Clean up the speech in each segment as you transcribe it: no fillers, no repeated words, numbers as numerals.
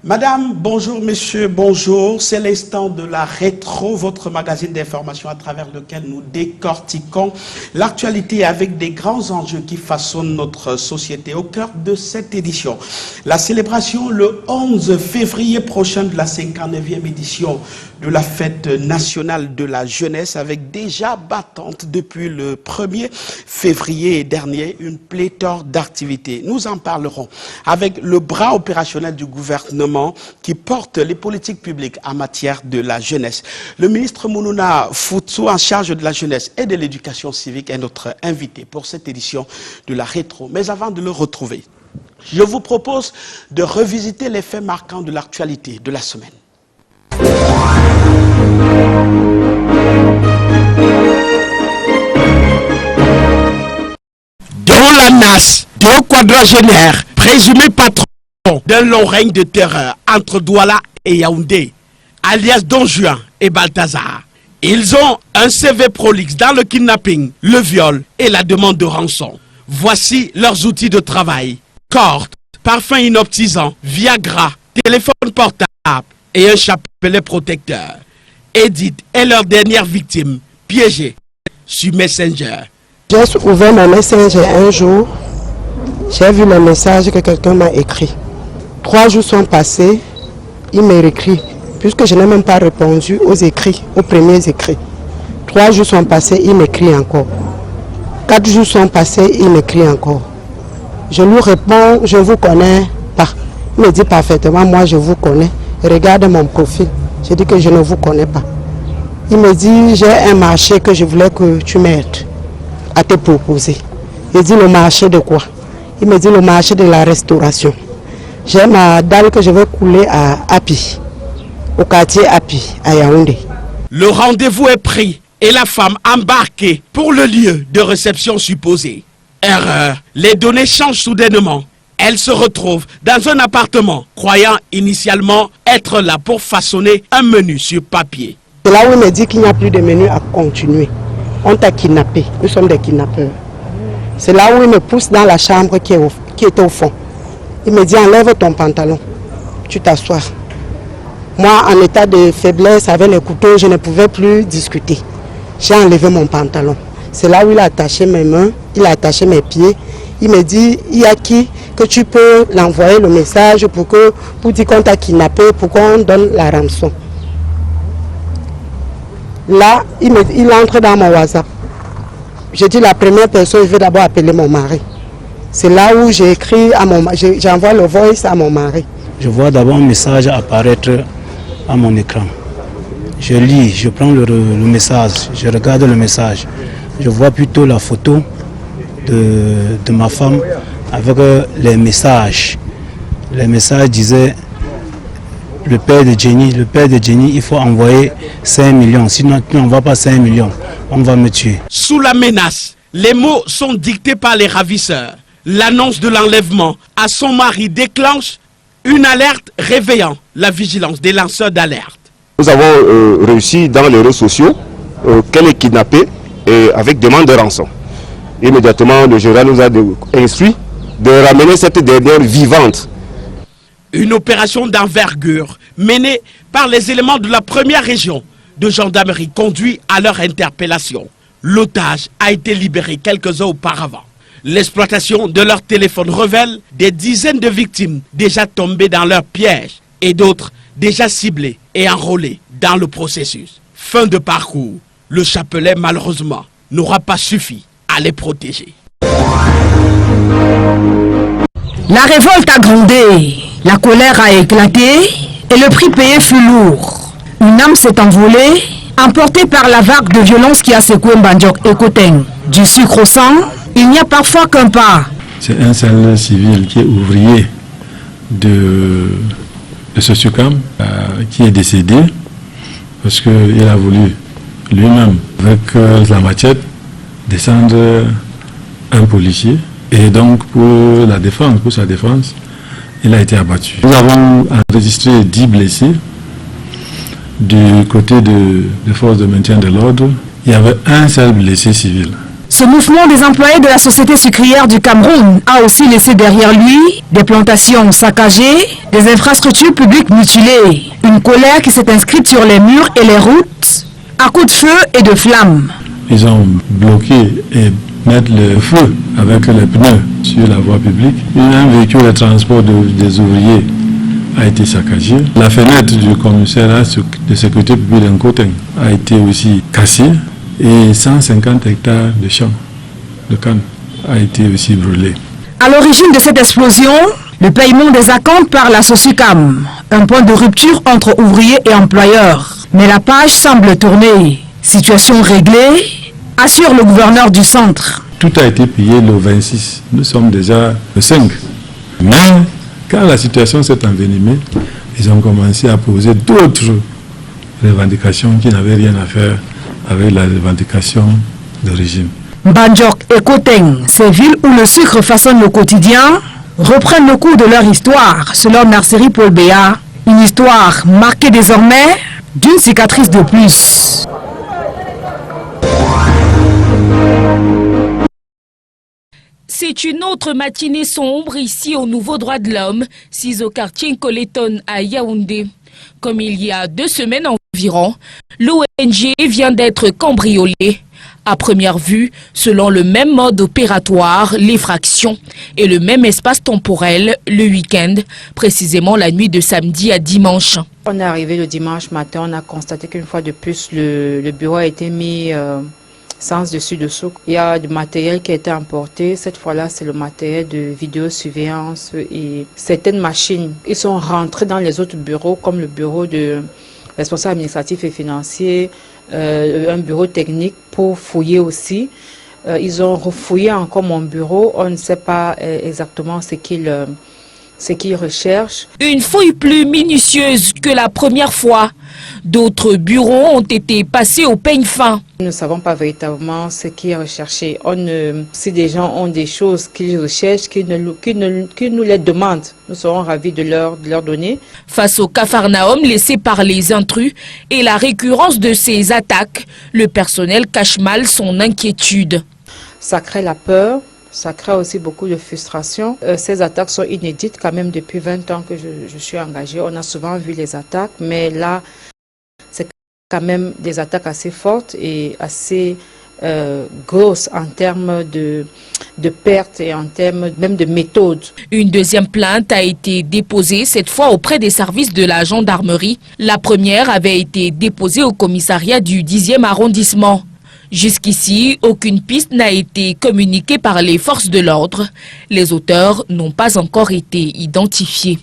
Madame, bonjour, monsieur, bonjour. C'est l'instant de la rétro, votre magazine d'information à travers lequel nous décortiquons l'actualité avec des grands enjeux qui façonnent notre société. Au cœur de cette édition, la célébration le 11 février prochain de la 59e édition de la fête nationale de la jeunesse, avec déjà battante depuis le 1er février dernier une pléthore d'activités. Nous en parlerons avec le bras opérationnel du gouvernement qui porte les politiques publiques en matière de la jeunesse. Le ministre Mounouna Foutsou, en charge de la jeunesse et de l'éducation civique, est notre invité pour cette édition de la rétro. Mais avant de le retrouver, je vous propose de revisiter les faits marquants de l'actualité de la semaine. Dans la NAS, deux quadragénaires présumés patrons d'un long règne de terreur entre Douala et Yaoundé, alias Don Juan et Balthazar. Ils ont un CV prolixe dans le kidnapping, le viol et la demande de rançon. Voici leurs outils de travail: corde, parfum inoptisant, Viagra, téléphone portable et un chapelet protecteur. Edith est leur dernière victime, piégée sur Messenger. J'ai ouvert mon Messenger un jour, j'ai vu le message que quelqu'un m'a écrit. 3 jours sont passés, il m'a écrit, puisque je n'ai même pas répondu aux écrits, aux premiers écrits. 3 jours sont passés, il m'écrit encore. 4 jours sont passés, il m'écrit encore. Je lui réponds, je ne vous connais pas. Il me dit parfaitement, moi je vous connais. Regarde mon profil. Je dis que je ne vous connais pas. Il me dit, j'ai un marché que je voulais que tu m'aides à te proposer. Il dit, le marché de quoi? Il me dit, le marché de la restauration. J'ai ma dalle que je vais couler à Api, au quartier Api, à Yaoundé. Le rendez-vous est pris et la femme embarquée pour le lieu de réception supposé. Erreur, les données changent soudainement. Elle se retrouve dans un appartement, croyant initialement être là pour façonner un menu sur papier. C'est là où il me dit qu'il n'y a plus de menu à continuer. On t'a kidnappé, nous sommes des kidnappeurs. C'est là où il me pousse dans la chambre qui est au fond. Il me dit, enlève ton pantalon, tu t'assois. Moi, en état de faiblesse, avec les couteaux, je ne pouvais plus discuter. J'ai enlevé mon pantalon. C'est là où il a attaché mes mains, il a attaché mes pieds. Il me dit, il y a qui que tu peux l'envoyer le message pour dire qu'on t'a kidnappé, pour qu'on donne la rançon. Là, il entre dans mon WhatsApp. Je dis, la première personne, je vais d'abord appeler mon mari. C'est là où j'ai écrit, j'envoie le voice à mon mari. Je vois d'abord un message apparaître à mon écran. Je lis, je prends le message, je regarde le message. Je vois plutôt la photo de ma femme avec les messages. Les messages disaient, le père de Jenny, il faut envoyer 5 millions. Sinon, tu n'envoies pas 5 millions, on va me tuer. Sous la menace, les mots sont dictés par les ravisseurs. L'annonce de l'enlèvement à son mari déclenche une alerte réveillant la vigilance des lanceurs d'alerte. Nous avons réussi dans les réseaux sociaux qu'elle est kidnappée et avec demande de rançon. Immédiatement, le général nous a instruit de ramener cette dernière vivante. Une opération d'envergure menée par les éléments de la première région de gendarmerie conduit à leur interpellation. L'otage a été libéré quelques heures auparavant. L'exploitation de leur téléphone révèle des dizaines de victimes déjà tombées dans leur piège et d'autres déjà ciblées et enrôlées dans le processus. Fin de parcours, le chapelet malheureusement n'aura pas suffi à les protéger. La révolte a grondé, la colère a éclaté et le prix payé fut lourd. Une âme s'est envolée, emportée par la vague de violence qui a secoué Mbandjok et Koteng. Du sucre au sang, il n'y a parfois qu'un pas. C'est un seul civil qui est ouvrier de ce SUCAM qui est décédé parce qu'il a voulu lui-même, avec la machette, descendre un policier. Et donc pour sa défense, il a été abattu. Nous avons enregistré 10 blessés. Du côté des forces de maintien de l'ordre, il y avait un seul blessé civil. Ce mouvement des employés de la société sucrière du Cameroun a aussi laissé derrière lui des plantations saccagées, des infrastructures publiques mutilées, une colère qui s'est inscrite sur les murs et les routes à coups de feu et de flammes. Ils ont bloqué et mettre le feu avec les pneus sur la voie publique. Un véhicule de transport des ouvriers a été saccagé. La fenêtre du commissariat de sécurité publique d'Nkoteng a été aussi cassée et 150 hectares de champs de canne a été aussi brûlé. À l'origine de cette explosion, le paiement des acomptes par la SOSUCAM, un point de rupture entre ouvriers et employeurs. Mais la page semble tourner. Situation réglée, assure le gouverneur du centre. Tout a été payé le 26. Nous sommes déjà le 5. Mais quand la situation s'est envenimée, ils ont commencé à poser d'autres revendications qui n'avaient rien à faire avec la revendication d'origine. Bandiok et Koteng, ces villes où le sucre façonne le quotidien, reprennent le cours de leur histoire, selon Narseri Paul Béa. Une histoire marquée désormais d'une cicatrice de plus. C'est une autre matinée sombre ici au Nouveau Droit de l'Homme, 6 au quartier Nkoleton à Yaoundé. Comme il y a 2 semaines environ, l'ONG vient d'être cambriolée. À première vue, selon le même mode opératoire, l'effraction et le même espace temporel, le week-end, précisément la nuit de samedi à dimanche. On est arrivé le dimanche matin, on a constaté qu'une fois de plus, le bureau a été mis sens dessus-dessous. Il y a du matériel qui a été importé. Cette fois-là, c'est le matériel de vidéosurveillance et certaines machines. Ils sont rentrés dans les autres bureaux, comme le bureau de responsable administratif et financier, un bureau technique pour fouiller aussi. Ils ont refouillé encore mon bureau. On ne sait pas exactement ce qu'ils recherchent. Une fouille plus minutieuse que la première fois. D'autres bureaux ont été passés au peigne fin. Nous ne savons pas véritablement ce qui est recherché. Si des gens ont des choses qu'ils recherchent, qu'ils nous les demandent, nous serons ravis de leur donner. Face au capharnaüm laissé par les intrus et la récurrence de ces attaques, le personnel cache mal son inquiétude. Ça crée la peur. Ça crée aussi beaucoup de frustration. Ces attaques sont inédites quand même depuis 20 ans que je suis engagée. On a souvent vu les attaques, mais là, c'est quand même des attaques assez fortes et assez grosses en termes de pertes et en termes même de méthodes. Une deuxième plainte a été déposée, cette fois auprès des services de la gendarmerie. La première avait été déposée au commissariat du 10e arrondissement. Jusqu'ici, aucune piste n'a été communiquée par les forces de l'ordre. Les auteurs n'ont pas encore été identifiés.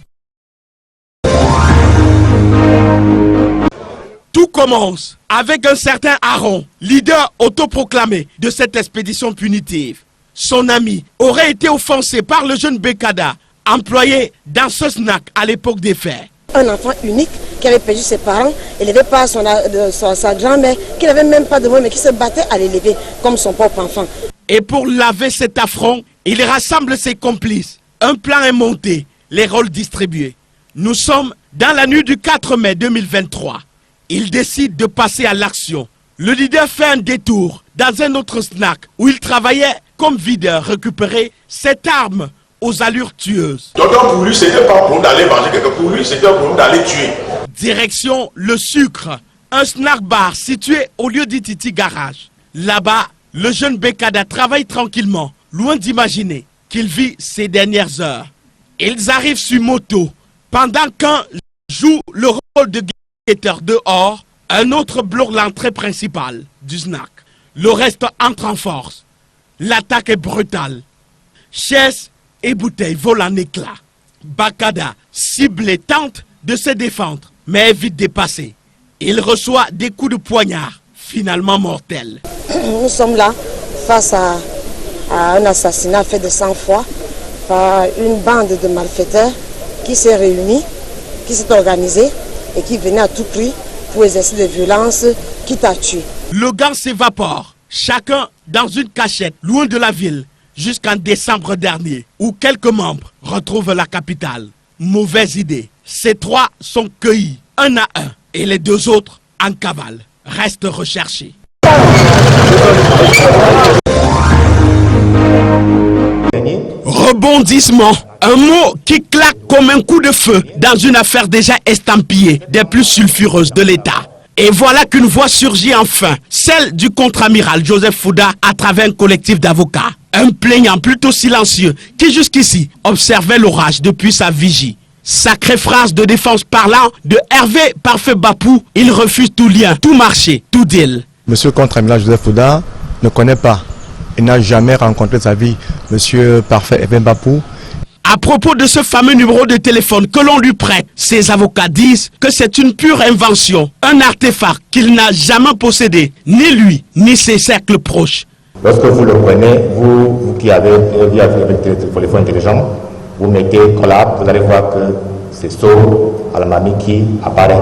Tout commence avec un certain Aaron, leader autoproclamé de cette expédition punitive. Son ami aurait été offensé par le jeune Bekada, employé dans ce snack à l'époque des faits. Un enfant unique qui avait perdu ses parents, élevé par sa grand-mère, qui n'avait même pas de mots, mais qui se battait à l'élever comme son propre enfant. Et pour laver cet affront, il rassemble ses complices. Un plan est monté, les rôles distribués. Nous sommes dans la nuit du 4 mai 2023. Il décide de passer à l'action. Le leader fait un détour dans un autre snack où il travaillait comme videur, récupérer cette arme aux allures tueuses. Donc pour lui, c'était pas pour nous d'aller manger quelqu'un, pour lui, c'était pour nous d'aller tuer. Direction le sucre, un snack bar situé au lieu d'Ititi Garage. Là-bas, le jeune Bekada travaille tranquillement, loin d'imaginer qu'il vit ses dernières heures. Ils arrivent sur moto, pendant qu'un joue le rôle de guetteur dehors, un autre bloque l'entrée principale du snack. Le reste entre en force. L'attaque est brutale. Chaises et bouteilles volent en éclats. Bakada, ciblé, tente de se défendre, mais est vite dépassé. Il reçoit des coups de poignard, finalement mortels. Nous sommes là face à un assassinat fait de sang-froid par une bande de malfaiteurs qui s'est réunie, qui s'est organisée et qui venait à tout prix pour exercer des violences, quitte à tuer. Le gang s'évapore, chacun dans une cachette, loin de la ville, jusqu'en décembre dernier, où quelques membres retrouvent la capitale. Mauvaise idée. Ces 3 sont cueillis, un à un, et les 2 autres, en cavale, restent recherchés. Rebondissement, un mot qui claque comme un coup de feu dans une affaire déjà estampillée des plus sulfureuses de l'État. Et voilà qu'une voix surgit enfin, celle du contre-amiral Joseph Fouda à travers un collectif d'avocats. Un plaignant plutôt silencieux qui jusqu'ici observait l'orage depuis sa vigie. Sacrée phrase de défense parlant de Hervé Parfait Bapou, il refuse tout lien, tout marché, tout deal. Monsieur contre-amiral Joseph Fouda ne connaît pas, il n'a jamais rencontré sa vie Monsieur Parfait Hervé Bapou. À propos de ce fameux numéro de téléphone que l'on lui prête, ses avocats disent que c'est une pure invention, un artefact qu'il n'a jamais possédé, ni lui, ni ses cercles proches. Lorsque vous le prenez, vous qui avez avec le téléphone intelligent, vous mettez collab, vous allez voir que c'est So Almami qui apparaît.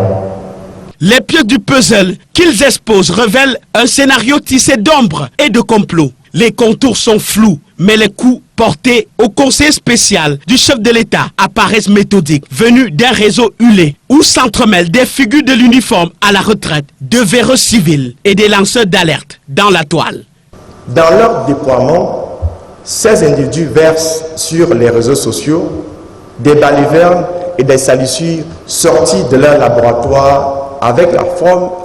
Les pièces du puzzle qu'ils exposent révèlent un scénario tissé d'ombre et de complot. Les contours sont flous, mais les coups portés au conseil spécial du chef de l'État apparaissent méthodiques, venus d'un réseau hulé, où s'entremêlent des figures de l'uniforme à la retraite, de véreux civils et des lanceurs d'alerte dans la toile. Dans leur déploiement, ces individus versent sur les réseaux sociaux des balivernes et des salissures sortis de leur laboratoire avec la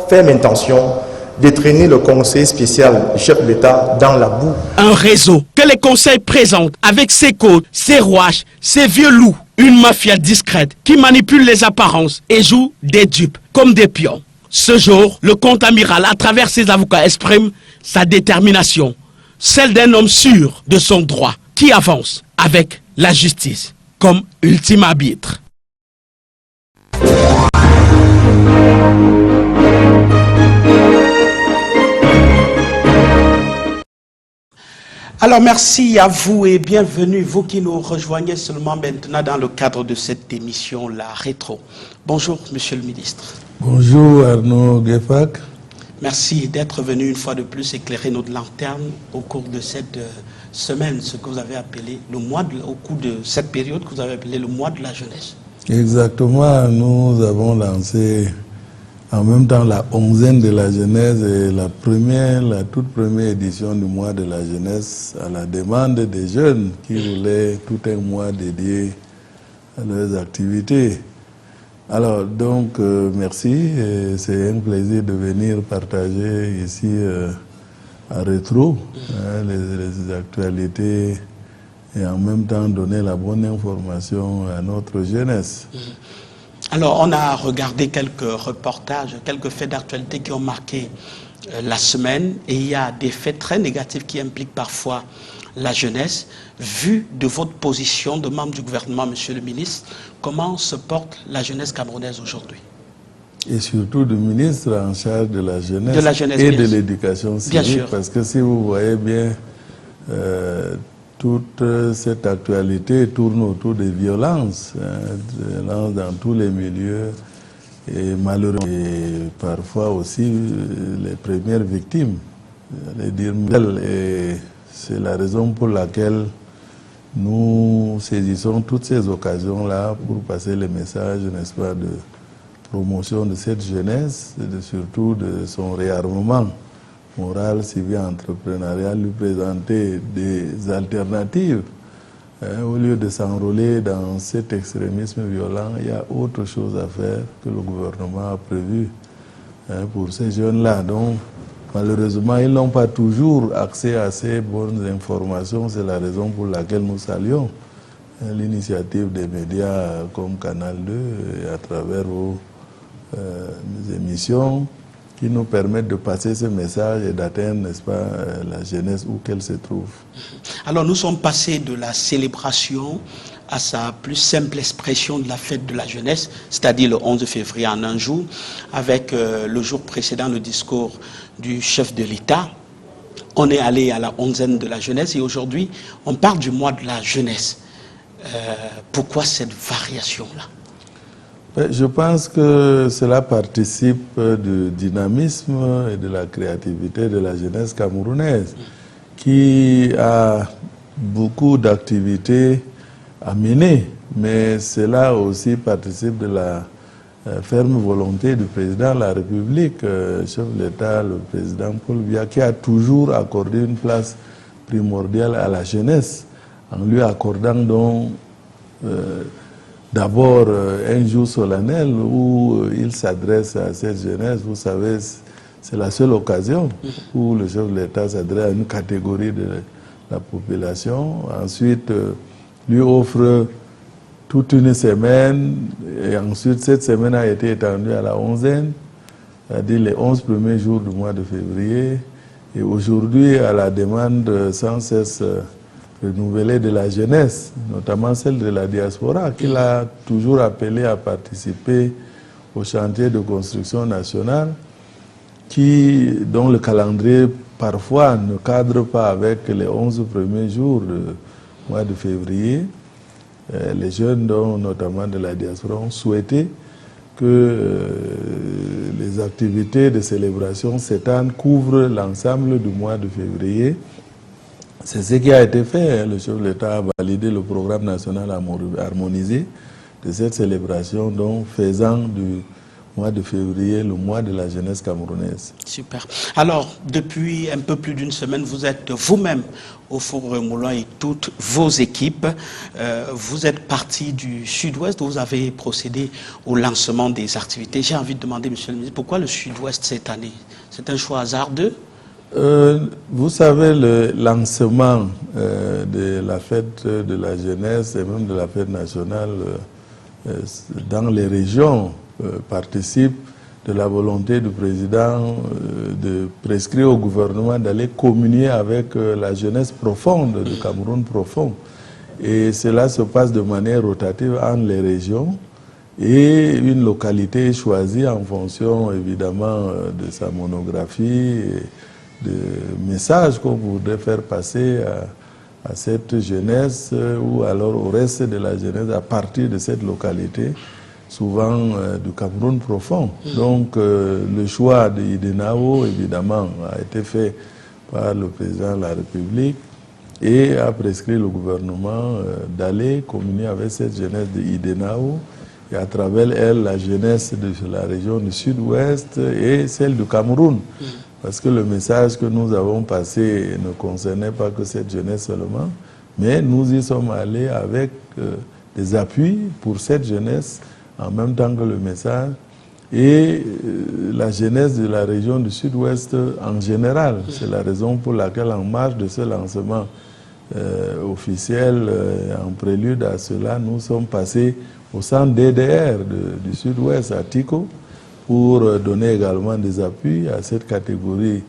ferme intention de traîner le conseil spécial du chef de l'État dans la boue. Un réseau que les conseils présentent avec ses codes, ses rouages, ses vieux loups. Une mafia discrète qui manipule les apparences et joue des dupes comme des pions. Ce jour, le contre-amiral, à travers ses avocats, exprime sa détermination, celle d'un homme sûr de son droit, qui avance avec la justice comme ultime arbitre. Alors merci à vous et bienvenue, vous qui nous rejoignez seulement maintenant dans le cadre de cette émission La Rétro. Bonjour Monsieur le Ministre. Bonjour Arnaud Guéfac. Merci d'être venu une fois de plus éclairer notre lanterne au cours de cette semaine, ce que vous avez appelé le mois au cours de cette période que vous avez appelé le mois de la jeunesse. Exactement, nous avons lancé en même temps la 11e de la jeunesse et la toute première édition du mois de la jeunesse à la demande des jeunes qui voulaient tout un mois dédié à leurs activités. Alors donc merci, c'est un plaisir de venir partager ici à Rétro les actualités et en même temps donner la bonne information à notre jeunesse. Alors, on a regardé quelques reportages, quelques faits d'actualité qui ont marqué la semaine et il y a des faits très négatifs qui impliquent parfois la jeunesse. Vu de votre position de membre du gouvernement, Monsieur le ministre, comment se porte la jeunesse camerounaise aujourd'hui? Et surtout du ministre en charge de la jeunesse, et de l'éducation civique, parce que si vous voyez bien, toute cette actualité tourne autour des violences, violences dans tous les milieux et malheureusement, et parfois aussi les premières victimes. Et c'est la raison pour laquelle nous saisissons toutes ces occasions-là pour passer le message, n'est-ce pas, de promotion de cette jeunesse, et surtout de son réarmement moral, civil, entrepreneurial, lui présenter des alternatives. Au lieu de s'enrôler dans cet extrémisme violent, il y a autre chose à faire que le gouvernement a prévu pour ces jeunes-là. Donc, malheureusement, ils n'ont pas toujours accès à ces bonnes informations. C'est la raison pour laquelle nous saluons l'initiative des médias comme Canal 2 et à travers vos émissions qui nous permettent de passer ce message et d'atteindre, n'est-ce pas, la jeunesse où qu'elle se trouve. Alors nous sommes passés de la célébration à sa plus simple expression de la fête de la jeunesse, c'est-à-dire le 11 février en un jour, avec le jour précédent le discours du chef de l'État. On est allé à la 11e de la jeunesse et aujourd'hui on parle du mois de la jeunesse. Pourquoi cette variation-là? Je pense que cela participe du dynamisme et de la créativité de la jeunesse camerounaise qui a beaucoup d'activités à mener, mais cela aussi participe de la ferme volonté du président de la République, chef de l'État, le président Paul Biya, qui a toujours accordé une place primordiale à la jeunesse en lui accordant donc d'abord un jour solennel où il s'adresse à cette jeunesse. Vous savez, c'est la seule occasion où le chef de l'État s'adresse à une catégorie de la population. Ensuite, lui offre toute une semaine, et ensuite cette semaine a été étendue à la 11e, c'est-à-dire les 11 premiers jours du mois de février. Et aujourd'hui, à la demande sans cesse renouvelée de la jeunesse, notamment celle de la diaspora, qu'il a toujours appelé à participer au chantier de construction nationale, dont le calendrier parfois ne cadre pas avec les 11 premiers jours du mois de février. Les jeunes, notamment de la diaspora, ont souhaité que les activités de célébration s'étendent, couvrent l'ensemble du mois de février. C'est ce qui a été fait. Le chef de l'État a validé le programme national harmonisé de cette célébration, donc faisant du mois de février le mois de la jeunesse camerounaise. Super. Alors, depuis un peu plus d'une semaine, vous êtes vous-même au Four Remoulin et toutes vos équipes. Vous êtes parti du sud-ouest, vous avez procédé au lancement des activités. J'ai envie de demander, monsieur le ministre, pourquoi le sud-ouest cette année? C'est un choix hasardeux? Vous savez, le lancement de la fête de la jeunesse et même de la fête nationale dans les régions participe de la volonté du président de prescrire au gouvernement d'aller communier avec la jeunesse profonde, du Cameroun profond. Et cela se passe de manière rotative entre les régions et une localité est choisie en fonction évidemment de sa monographie et de messages qu'on voudrait faire passer à cette jeunesse ou alors au reste de la jeunesse à partir de cette localité, souvent du Cameroun profond. Donc le choix de Idenao, évidemment, a été fait par le président de la République et a prescrit le gouvernement d'aller communier avec cette jeunesse de Idenao et à travers elle, la jeunesse de la région du sud-ouest et celle du Cameroun. Parce que le message que nous avons passé ne concernait pas que cette jeunesse seulement, mais nous y sommes allés avec des appuis pour cette jeunesse en même temps que le message et la jeunesse de la région du sud-ouest en général. C'est la raison pour laquelle en marge de ce lancement officiel, en prélude à cela, nous sommes passés au centre DDR du sud-ouest à Tico pour donner également des appuis à cette catégorie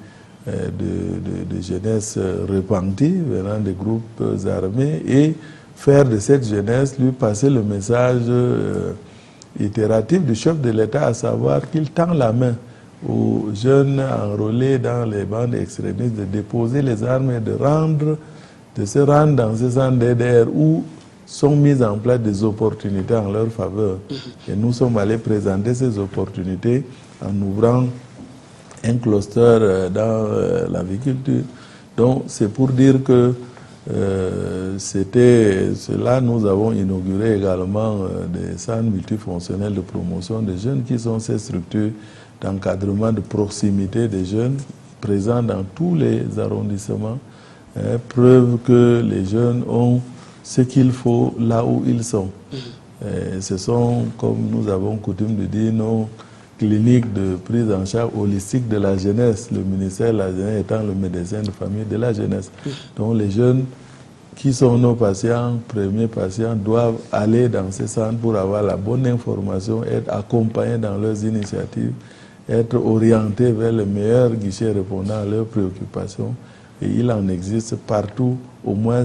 de jeunesse repentie venant des groupes armés et faire de cette jeunesse, lui passer le message itératif du chef de l'État, à savoir qu'il tend la main aux jeunes enrôlés dans les bandes extrémistes de déposer les armes et de se rendre dans ces centres DDR où sont mises en place des opportunités en leur faveur. Et nous sommes allés présenter ces opportunités en ouvrant un cluster dans l'aviculture. Donc c'est pour dire que c'était cela. Nous avons inauguré également des centres multifonctionnels de promotion des jeunes qui sont ces structures d'encadrement de proximité des jeunes présents dans tous les arrondissements. Preuve que les jeunes ont ce qu'il faut là où ils sont. Ce sont, comme nous avons coutume de dire, nos cliniques de prise en charge holistique de la jeunesse, le ministère de la jeunesse étant le médecin de famille de la jeunesse. Donc les jeunes qui sont nos patients, premiers patients, doivent aller dans ces centres pour avoir la bonne information, être accompagnés dans leurs initiatives, être orientés vers les meilleurs guichets répondant à leurs préoccupations. Et il en existe partout, au moins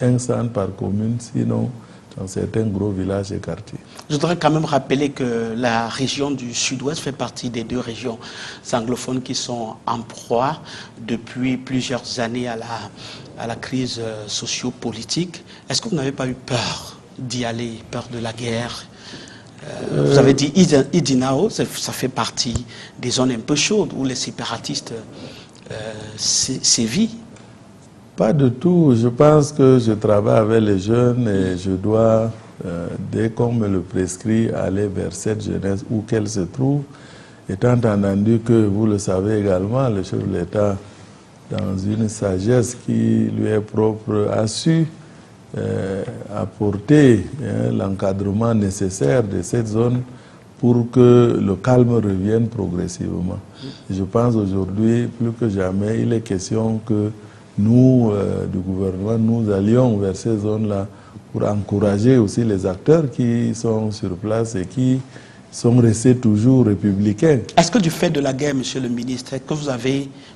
un centre par commune, sinon dans certains gros villages et quartiers. Je voudrais quand même rappeler que la région du sud-ouest fait partie des deux régions anglophones qui sont en proie depuis plusieurs années à la crise socio-politique. Est-ce que vous n'avez pas eu peur d'y aller, peur de la guerre? Vous avez dit Idenao, ça fait partie des zones un peu chaudes où les séparatistes sévissent. Pas du tout. Je pense que je travaille avec les jeunes et je dois, dès qu'on me le prescrit, aller vers cette jeunesse où qu'elle se trouve. Étant entendu que, vous le savez également, le chef de l'État, dans une sagesse qui lui est propre, a su apporter l'encadrement nécessaire de cette zone pour que le calme revienne progressivement. Je pense aujourd'hui, plus que jamais, il est question que nous, du gouvernement, nous allions vers ces zones-là pour encourager aussi les acteurs qui sont sur place et qui sont restés toujours républicains. Est-ce que du fait de la guerre, monsieur le ministre,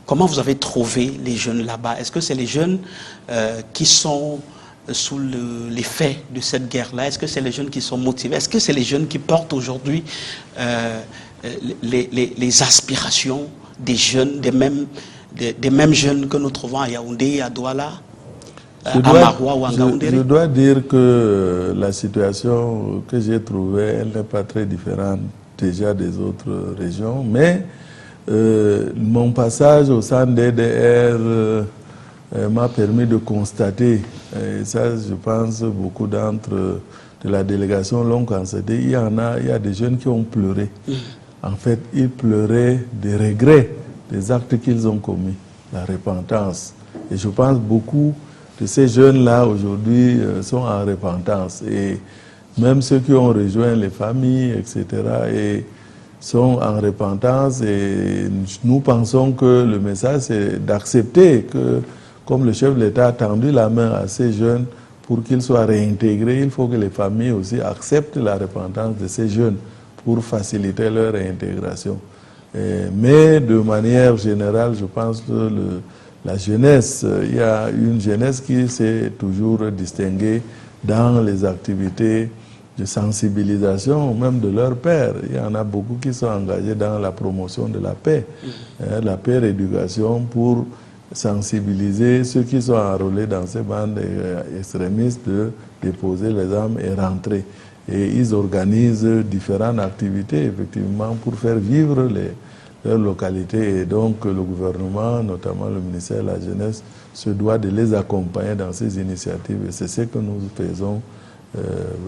comment vous avez trouvé les jeunes là-bas? Est-ce que c'est les jeunes qui sont sous l'effet de cette guerre-là? Est-ce que c'est les jeunes qui sont motivés? Est-ce que c'est les jeunes qui portent aujourd'hui les aspirations des jeunes, des mêmes jeunes que nous trouvons à Yaoundé, à Douala, à Maroua ou à Ngaoundéré? Je dois dire que la situation que j'ai trouvée, elle n'est pas très différente déjà des autres régions, mais mon passage au centre DDR m'a permis de constater, et ça je pense beaucoup de la délégation l'ont constaté, il y a des jeunes qui ont pleuré. En fait, ils pleuraient des regrets des actes qu'ils ont commis, la repentance. Et je pense beaucoup de ces jeunes-là aujourd'hui sont en repentance. Et même ceux qui ont rejoint les familles, etc., et sont en repentance. Et nous pensons que le message, c'est d'accepter que, comme le chef de l'État a tendu la main à ces jeunes pour qu'ils soient réintégrés, il faut que les familles aussi acceptent la repentance de ces jeunes pour faciliter leur réintégration. Mais de manière générale, je pense que la jeunesse, il y a une jeunesse qui s'est toujours distinguée dans les activités de sensibilisation, même de leurs pères. Il y en a beaucoup qui sont engagés dans la promotion de la paix, la paix éducation pour sensibiliser ceux qui sont enrôlés dans ces bandes extrémistes de déposer les armes et rentrer. Et ils organisent différentes activités, effectivement, pour faire vivre leurs localités. Et donc, le gouvernement, notamment le ministère de la Jeunesse, se doit de les accompagner dans ces initiatives. Et c'est ce que nous faisons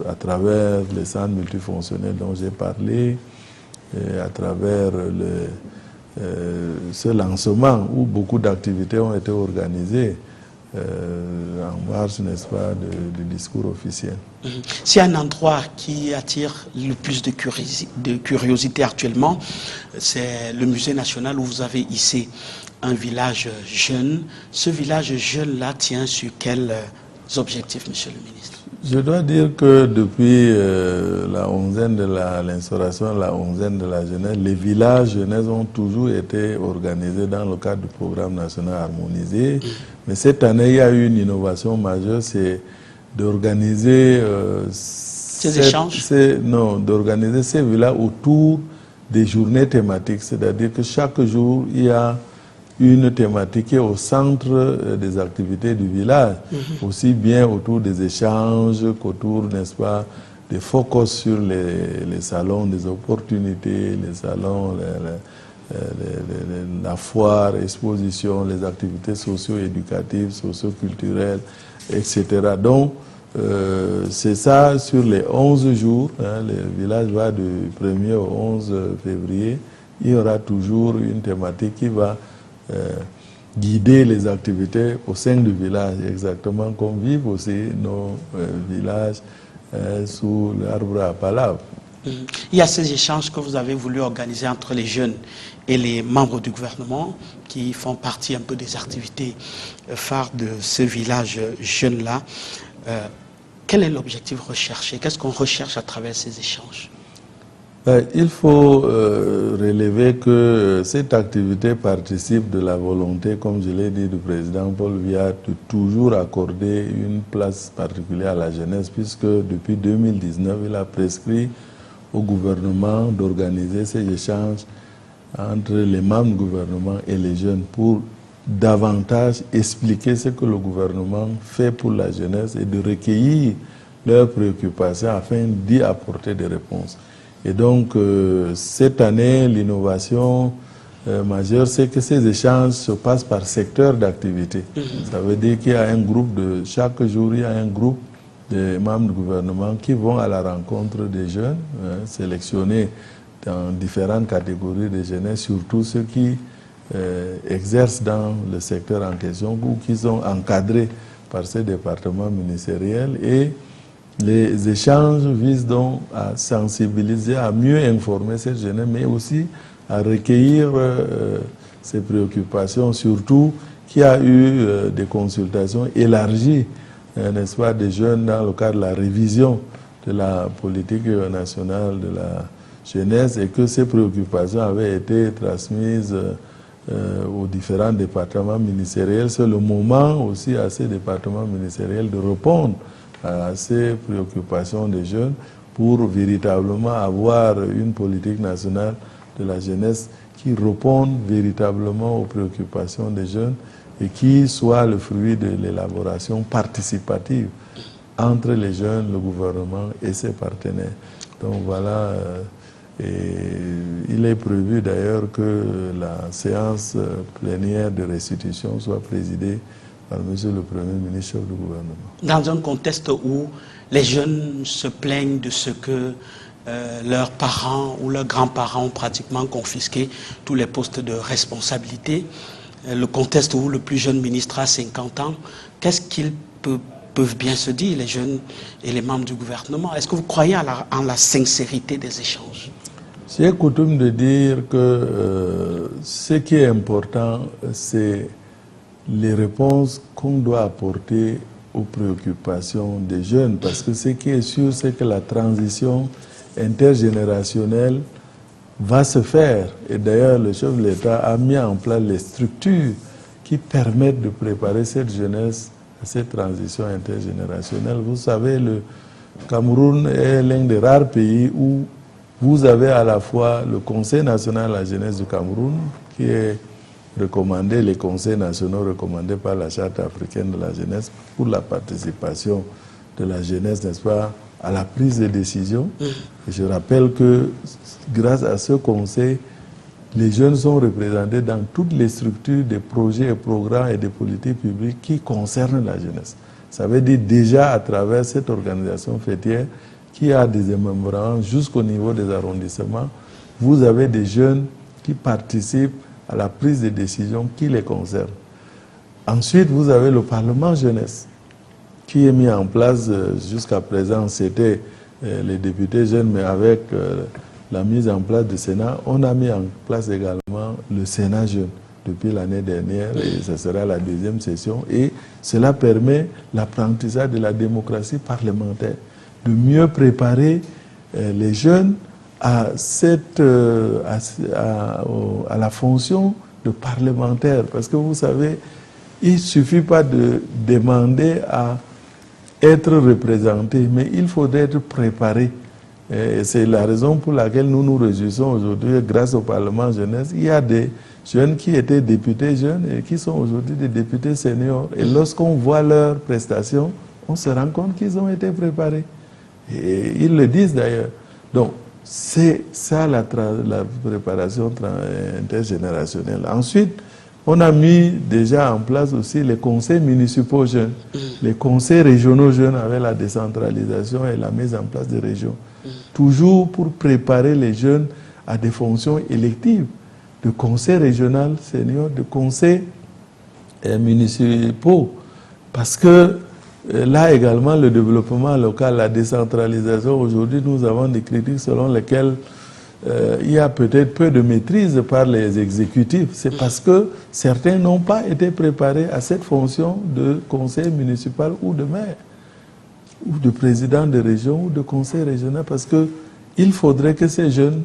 à travers les centres multifonctionnels dont j'ai parlé, et à travers ce lancement où beaucoup d'activités ont été organisées en marge, n'est-ce pas, du discours officiel. C'est un endroit qui attire le plus de curiosité actuellement. C'est le musée national où vous avez hissé un village jeune. Ce village jeune-là tient sur quels objectifs, monsieur le ministre? Je dois dire que depuis la onzaine de l'instauration de la onzaine de la jeunesse, les villages jeunesse ont toujours été organisés dans le cadre du programme national harmonisé. Mais cette année, il y a eu une innovation majeure, c'est d'organiser ces échanges? Non, d'organiser ces villages autour des journées thématiques. C'est-à-dire que chaque jour, il y a une thématique qui est au centre des activités du village, aussi bien autour des échanges qu'autour, n'est-ce pas, des focus sur les salons des opportunités, les salons, la foire, exposition, les activités socio-éducatives, socio-culturelles, etc. Donc, c'est ça sur les 11 jours, le village va du 1er au 11 février, il y aura toujours une thématique qui va guider les activités au sein du village, exactement comme vivent aussi nos villages sous l'arbre à palabre. Il y a ces échanges que vous avez voulu organiser entre les jeunes et les membres du gouvernement qui font partie un peu des activités phares de ce village jeune-là. Quel est l'objectif recherché? Qu'est-ce qu'on recherche à travers ces échanges? Il faut relever que cette activité participe de la volonté, comme je l'ai dit, du président Paul Biya, de toujours accorder une place particulière à la jeunesse, puisque depuis 2019, il a prescrit au gouvernement d'organiser ces échanges entre les membres du gouvernement et les jeunes pour davantage expliquer ce que le gouvernement fait pour la jeunesse et de recueillir leurs préoccupations afin d'y apporter des réponses. Et donc, cette année, l'innovation majeure, c'est que ces échanges se passent par secteur d'activité. Ça veut dire qu'il y a un groupe chaque jour, il y a un groupe de membres du gouvernement qui vont à la rencontre des jeunes, sélectionnés dans différentes catégories de jeunesse, surtout ceux qui exercent dans le secteur en question ou qui sont encadrés par ces départements ministériels, et les échanges visent donc à sensibiliser, à mieux informer cette jeunesse, mais aussi à recueillir ses préoccupations, surtout qu'il y a eu des consultations élargies, n'est-ce pas, des jeunes dans le cadre de la révision de la politique nationale de la jeunesse, et que ces préoccupations avaient été transmises aux différents départements ministériels. C'est le moment aussi à ces départements ministériels de répondre à ces préoccupations des jeunes pour véritablement avoir une politique nationale de la jeunesse qui réponde véritablement aux préoccupations des jeunes et qui soit le fruit de l'élaboration participative entre les jeunes, le gouvernement et ses partenaires. Donc voilà, et il est prévu d'ailleurs que la séance plénière de restitution soit présidée par M. le Premier ministre, chef du gouvernement. Dans un contexte où les jeunes se plaignent de ce que leurs parents ou leurs grands-parents ont pratiquement confisqué tous les postes de responsabilité, le contexte où le plus jeune ministre a 50 ans, qu'est-ce qu'ils peuvent bien se dire, les jeunes et les membres du gouvernement? Est-ce que vous croyez en la sincérité des échanges? J'ai coutume de dire que ce qui est important, c'est les réponses qu'on doit apporter aux préoccupations des jeunes, parce que ce qui est sûr, c'est que la transition intergénérationnelle va se faire. Et d'ailleurs, le chef de l'État a mis en place les structures qui permettent de préparer cette jeunesse à cette transition intergénérationnelle. Vous savez, le Cameroun est l'un des rares pays où vous avez à la fois le Conseil national de la jeunesse du Cameroun, qui est recommandé, les conseils nationaux recommandés par la Charte africaine de la jeunesse pour la participation de la jeunesse, n'est-ce pas, à la prise de décision. Et je rappelle que grâce à ce conseil, les jeunes sont représentés dans toutes les structures des projets et programmes et des politiques publiques qui concernent la jeunesse. Ça veut dire déjà à travers cette organisation fêtière qui a des démembrements jusqu'au niveau des arrondissements, vous avez des jeunes qui participent à la prise de décision qui les concerne. Ensuite, vous avez le Parlement jeunesse qui est mis en place jusqu'à présent. C'était les députés jeunes, mais avec la mise en place du Sénat, on a mis en place également le Sénat jeune depuis l'année dernière, et ce sera la deuxième session, et cela permet l'apprentissage de la démocratie parlementaire, de mieux préparer les jeunes à la fonction de parlementaire. Parce que vous savez, il ne suffit pas de demander à être représenté, mais il faudrait être préparé. Et c'est la raison pour laquelle nous nous réjouissons aujourd'hui, grâce au Parlement jeunesse. Il y a des jeunes qui étaient députés jeunes et qui sont aujourd'hui des députés seniors. Et lorsqu'on voit leurs prestations, on se rend compte qu'ils ont été préparés. Et ils le disent d'ailleurs. Donc, c'est ça la préparation intergénérationnelle. Ensuite, on a mis déjà en place aussi les conseils municipaux jeunes, les conseils régionaux jeunes avec la décentralisation et la mise en place des régions. Toujours pour préparer les jeunes à des fonctions électives de conseil régional senior, de conseils municipaux. Parce que là également, le développement local, la décentralisation, aujourd'hui nous avons des critiques selon lesquelles il y a peut-être peu de maîtrise par les exécutifs. C'est parce que certains n'ont pas été préparés à cette fonction de conseil municipal ou de maire, ou de président de région ou de conseil régional, parce qu'il faudrait que ces jeunes,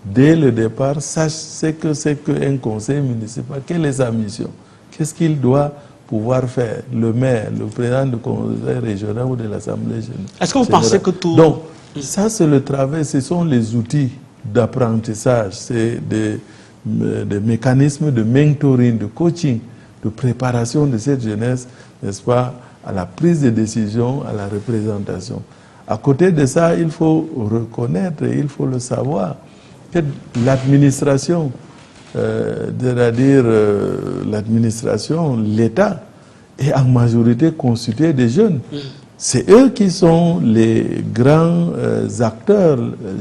dès le départ, sachent ce que c'est qu'un conseil municipal, quelle est sa mission, qu'est-ce qu'il doit pouvoir faire, le maire, le président du conseil régional ou de l'Assemblée générale. Est-ce que vous pensez que tout... Donc, ça c'est le travail, ce sont les outils d'apprentissage, c'est des mécanismes de mentoring, de coaching, de préparation de cette jeunesse, n'est-ce pas, à la prise de décision, à la représentation. À côté de ça, il faut reconnaître, et il faut le savoir, que l'administration, c'est-à-dire l'administration, l'État, est en majorité constitué de jeunes. C'est eux qui sont les grands acteurs,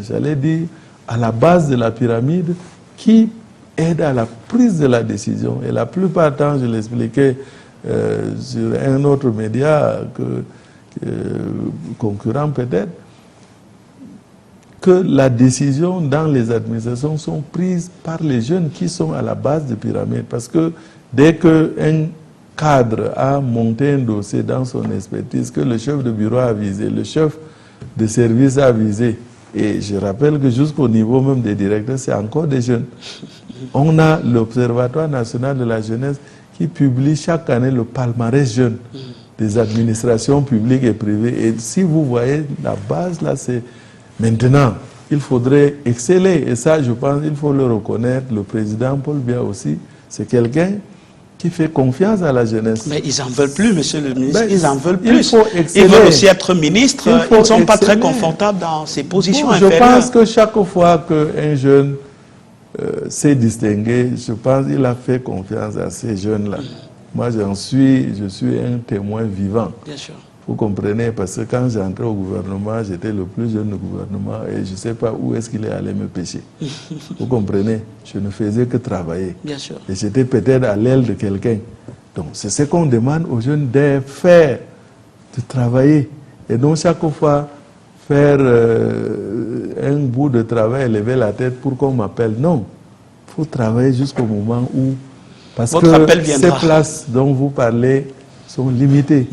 j'allais dire, à la base de la pyramide, qui aident à la prise de la décision. Et la plupart du temps, je l'expliquais sur un autre média concurrent peut-être, que la décision dans les administrations sont prises par les jeunes qui sont à la base de pyramide. Parce que dès qu'un cadre a monté un dossier dans son expertise, que le chef de bureau a visé, le chef de service a visé, et je rappelle que jusqu'au niveau même des directeurs, c'est encore des jeunes. On a l'Observatoire national de la jeunesse qui publie chaque année le palmarès jeune des administrations publiques et privées. Et si vous voyez la base, là, c'est... Maintenant, il faudrait exceller. Et ça, je pense, il faut le reconnaître. Le président Paul Biya aussi, c'est quelqu'un qui fait confiance à la jeunesse. Mais ils n'en veulent plus, monsieur le ministre. Ben, ils en veulent plus. Ils veulent aussi être ministres. Ils ne sont pas très confortables dans ces positions inférieures. Je pense que chaque fois qu'un jeune s'est distingué, je pense qu'il a fait confiance à ces jeunes-là. Moi, je suis un témoin vivant. Bien sûr. Vous comprenez, parce que quand j'entrais au gouvernement, j'étais le plus jeune du gouvernement et je ne sais pas où est-ce qu'il est allé me pêcher. Vous comprenez, je ne faisais que travailler. Bien sûr. Et j'étais peut-être à l'aile de quelqu'un. Donc c'est ce qu'on demande aux jeunes de faire, de travailler. Et donc chaque fois, faire un bout de travail, lever la tête pour qu'on m'appelle. Non, il faut travailler jusqu'au moment où... Parce votre appel viendra. Ces places dont vous parlez sont limitées.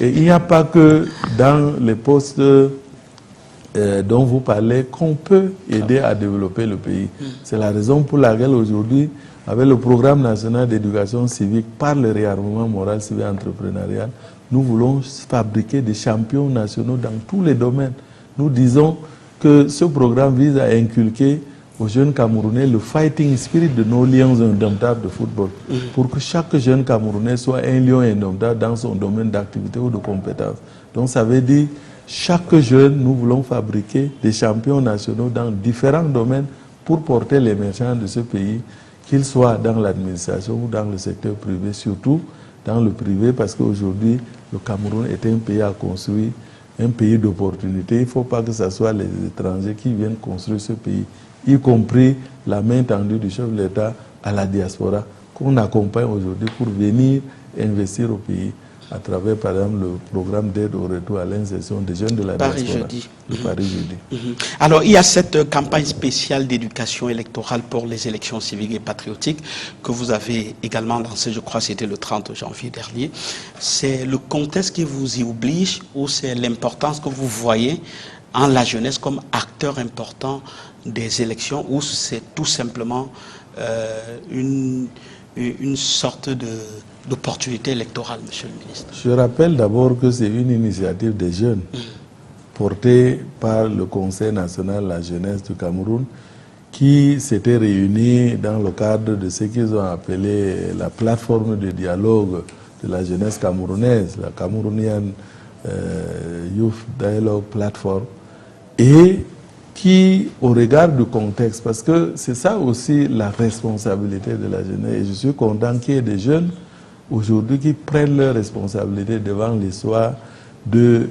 Et il n'y a pas que dans les postes dont vous parlez qu'on peut aider à développer le pays. C'est la raison pour laquelle aujourd'hui, avec le programme national d'éducation civique, par le réarmement moral, civil et entrepreneurial, nous voulons fabriquer des champions nationaux dans tous les domaines. Nous disons que ce programme vise à inculquer aux jeunes Camerounais le fighting spirit de nos lions indomptables de football, pour que chaque jeune Camerounais soit un lion indomptable dans son domaine d'activité ou de compétence. Donc ça veut dire, chaque jeune, nous voulons fabriquer des champions nationaux dans différents domaines pour porter l'émergence de ce pays, qu'il soit dans l'administration ou dans le secteur privé, surtout dans le privé, parce qu'aujourd'hui, le Cameroun est un pays à construire, un pays d'opportunités. Il ne faut pas que ce soit les étrangers qui viennent construire ce pays, y compris la main tendue du chef de l'État à la diaspora, qu'on accompagne aujourd'hui pour venir investir au pays à travers, par exemple, le programme d'aide au retour à l'insertion des jeunes de la diaspora. Le Paris Jeudi. Alors, il y a cette campagne spéciale d'éducation électorale pour les élections civiques et patriotiques que vous avez également lancée, je crois que c'était le 30 janvier dernier. C'est le contexte qui vous y oblige ou c'est l'importance que vous voyez en la jeunesse comme acteur important des élections ou c'est tout simplement une sorte d'opportunité électorale, monsieur le ministre? Je rappelle d'abord que c'est une initiative des jeunes portée par le Conseil national de la jeunesse du Cameroun qui s'était réuni dans le cadre de ce qu'ils ont appelé la plateforme de dialogue de la jeunesse camerounaise, la Cameroonian Youth Dialogue Platform, et qui, au regard du contexte, parce que c'est ça aussi la responsabilité de la jeunesse, et je suis content qu'il y ait des jeunes aujourd'hui qui prennent leurs responsabilités devant l'histoire de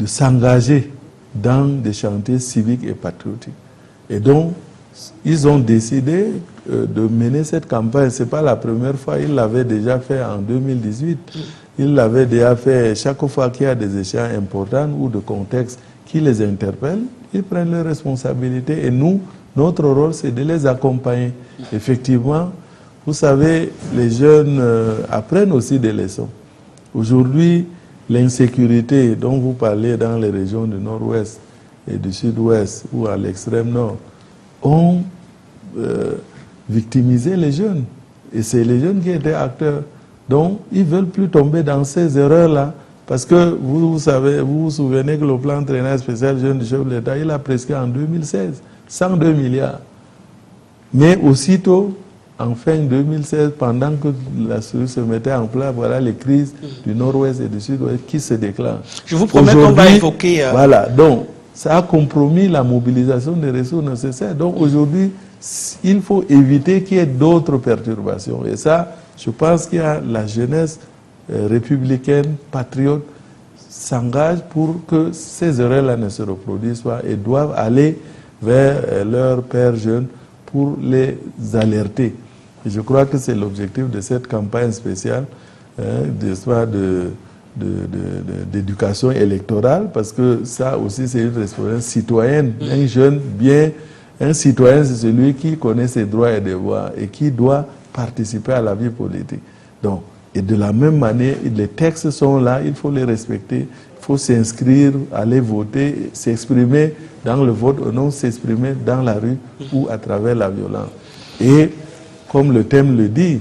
s'engager dans des chantiers civiques et patriotiques. Et donc, ils ont décidé de mener cette campagne. Ce n'est pas la première fois, ils l'avaient déjà fait en 2018. Ils l'avaient déjà fait chaque fois qu'il y a des échéances importantes ou de contextes qui les interpellent, ils prennent leurs responsabilités et nous, notre rôle, c'est de les accompagner. Effectivement, vous savez, les jeunes apprennent aussi des leçons. Aujourd'hui, l'insécurité dont vous parlez dans les régions du nord-ouest et du sud-ouest ou à l'extrême nord ont victimisé les jeunes. Et c'est les jeunes qui étaient acteurs. Donc, ils ne veulent plus tomber dans ces erreurs-là. Parce que vous vous souvenez que le plan triennal spécial jeune du chef de l'État, il a prescrit en 2016, 102 milliards. Mais aussitôt, en fin 2016, pendant que la structure se mettait en place, voilà les crises du nord-ouest et du sud-ouest qui se déclenchent. Je vous promets qu'on va évoquer... Voilà, donc ça a compromis la mobilisation des ressources nécessaires. Donc aujourd'hui, il faut éviter qu'il y ait d'autres perturbations. Et ça, je pense qu'il y a la jeunesse républicaine, patriote, s'engage pour que ces erreurs-là ne se reproduisent pas et doivent aller vers leurs pères jeunes pour les alerter. Et je crois que c'est l'objectif de cette campagne spéciale d'éducation électorale, parce que ça aussi c'est une responsabilité citoyenne. Un jeune un citoyen, c'est celui qui connaît ses droits et devoirs et qui doit participer à la vie politique. Donc, et de la même manière, les textes sont là, il faut les respecter, il faut s'inscrire, aller voter, s'exprimer dans le vote ou non s'exprimer dans la rue ou à travers la violence. Et comme le thème le dit,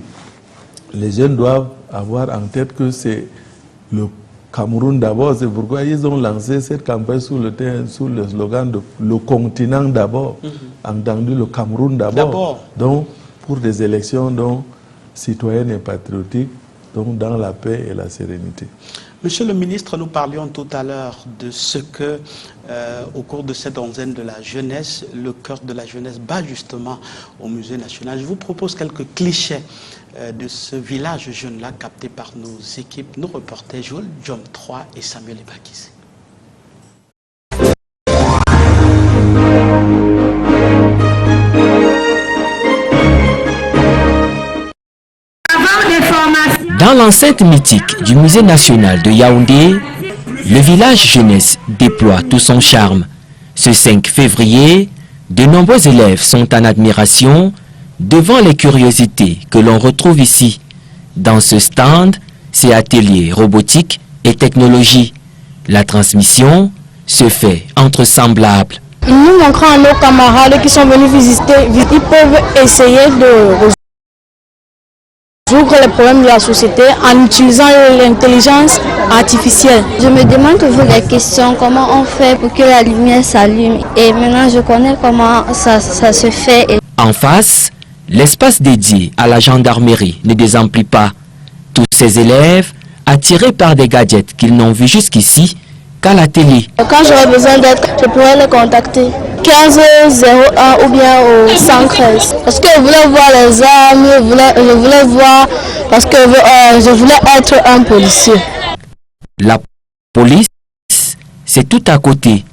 les jeunes doivent avoir en tête que c'est le Cameroun d'abord. C'est pourquoi ils ont lancé cette campagne sous le slogan de le continent d'abord. Entendu, le Cameroun d'abord. Donc, pour des élections donc, citoyennes et patriotiques, donc dans la paix et la sérénité. Monsieur le ministre, nous parlions tout à l'heure de ce que, au cours de cette onzaine de la jeunesse, le cœur de la jeunesse bat justement au Musée national. Je vous propose quelques clichés de ce village jeune-là capté par nos équipes, nos reporters Joël Jom 3 et Samuel Ebakis. Dans l'enceinte mythique du Musée national de Yaoundé, le village jeunesse déploie tout son charme. Ce 5 février, de nombreux élèves sont en admiration devant les curiosités que l'on retrouve ici. Dans ce stand, c'est atelier robotique et technologie. La transmission se fait entre semblables. Nous montrons à nos camarades qui sont venus visiter, ils peuvent essayer de résoudre les problèmes de la société en utilisant l'intelligence artificielle. Je me demande toujours des questions, comment on fait pour que la lumière s'allume. Et maintenant, je connais comment ça se fait. En face, l'espace dédié à la gendarmerie ne désemplit pas. Tous ces élèves, attirés par des gadgets qu'ils n'ont vus jusqu'ici qu'à la télé. Quand j'aurai besoin d'aide, je pourrais les contacter. 1501 ou bien au 113. Parce que je voulais voir les armes, je voulais voir, parce que je voulais être un policier. La police, c'est tout à côté.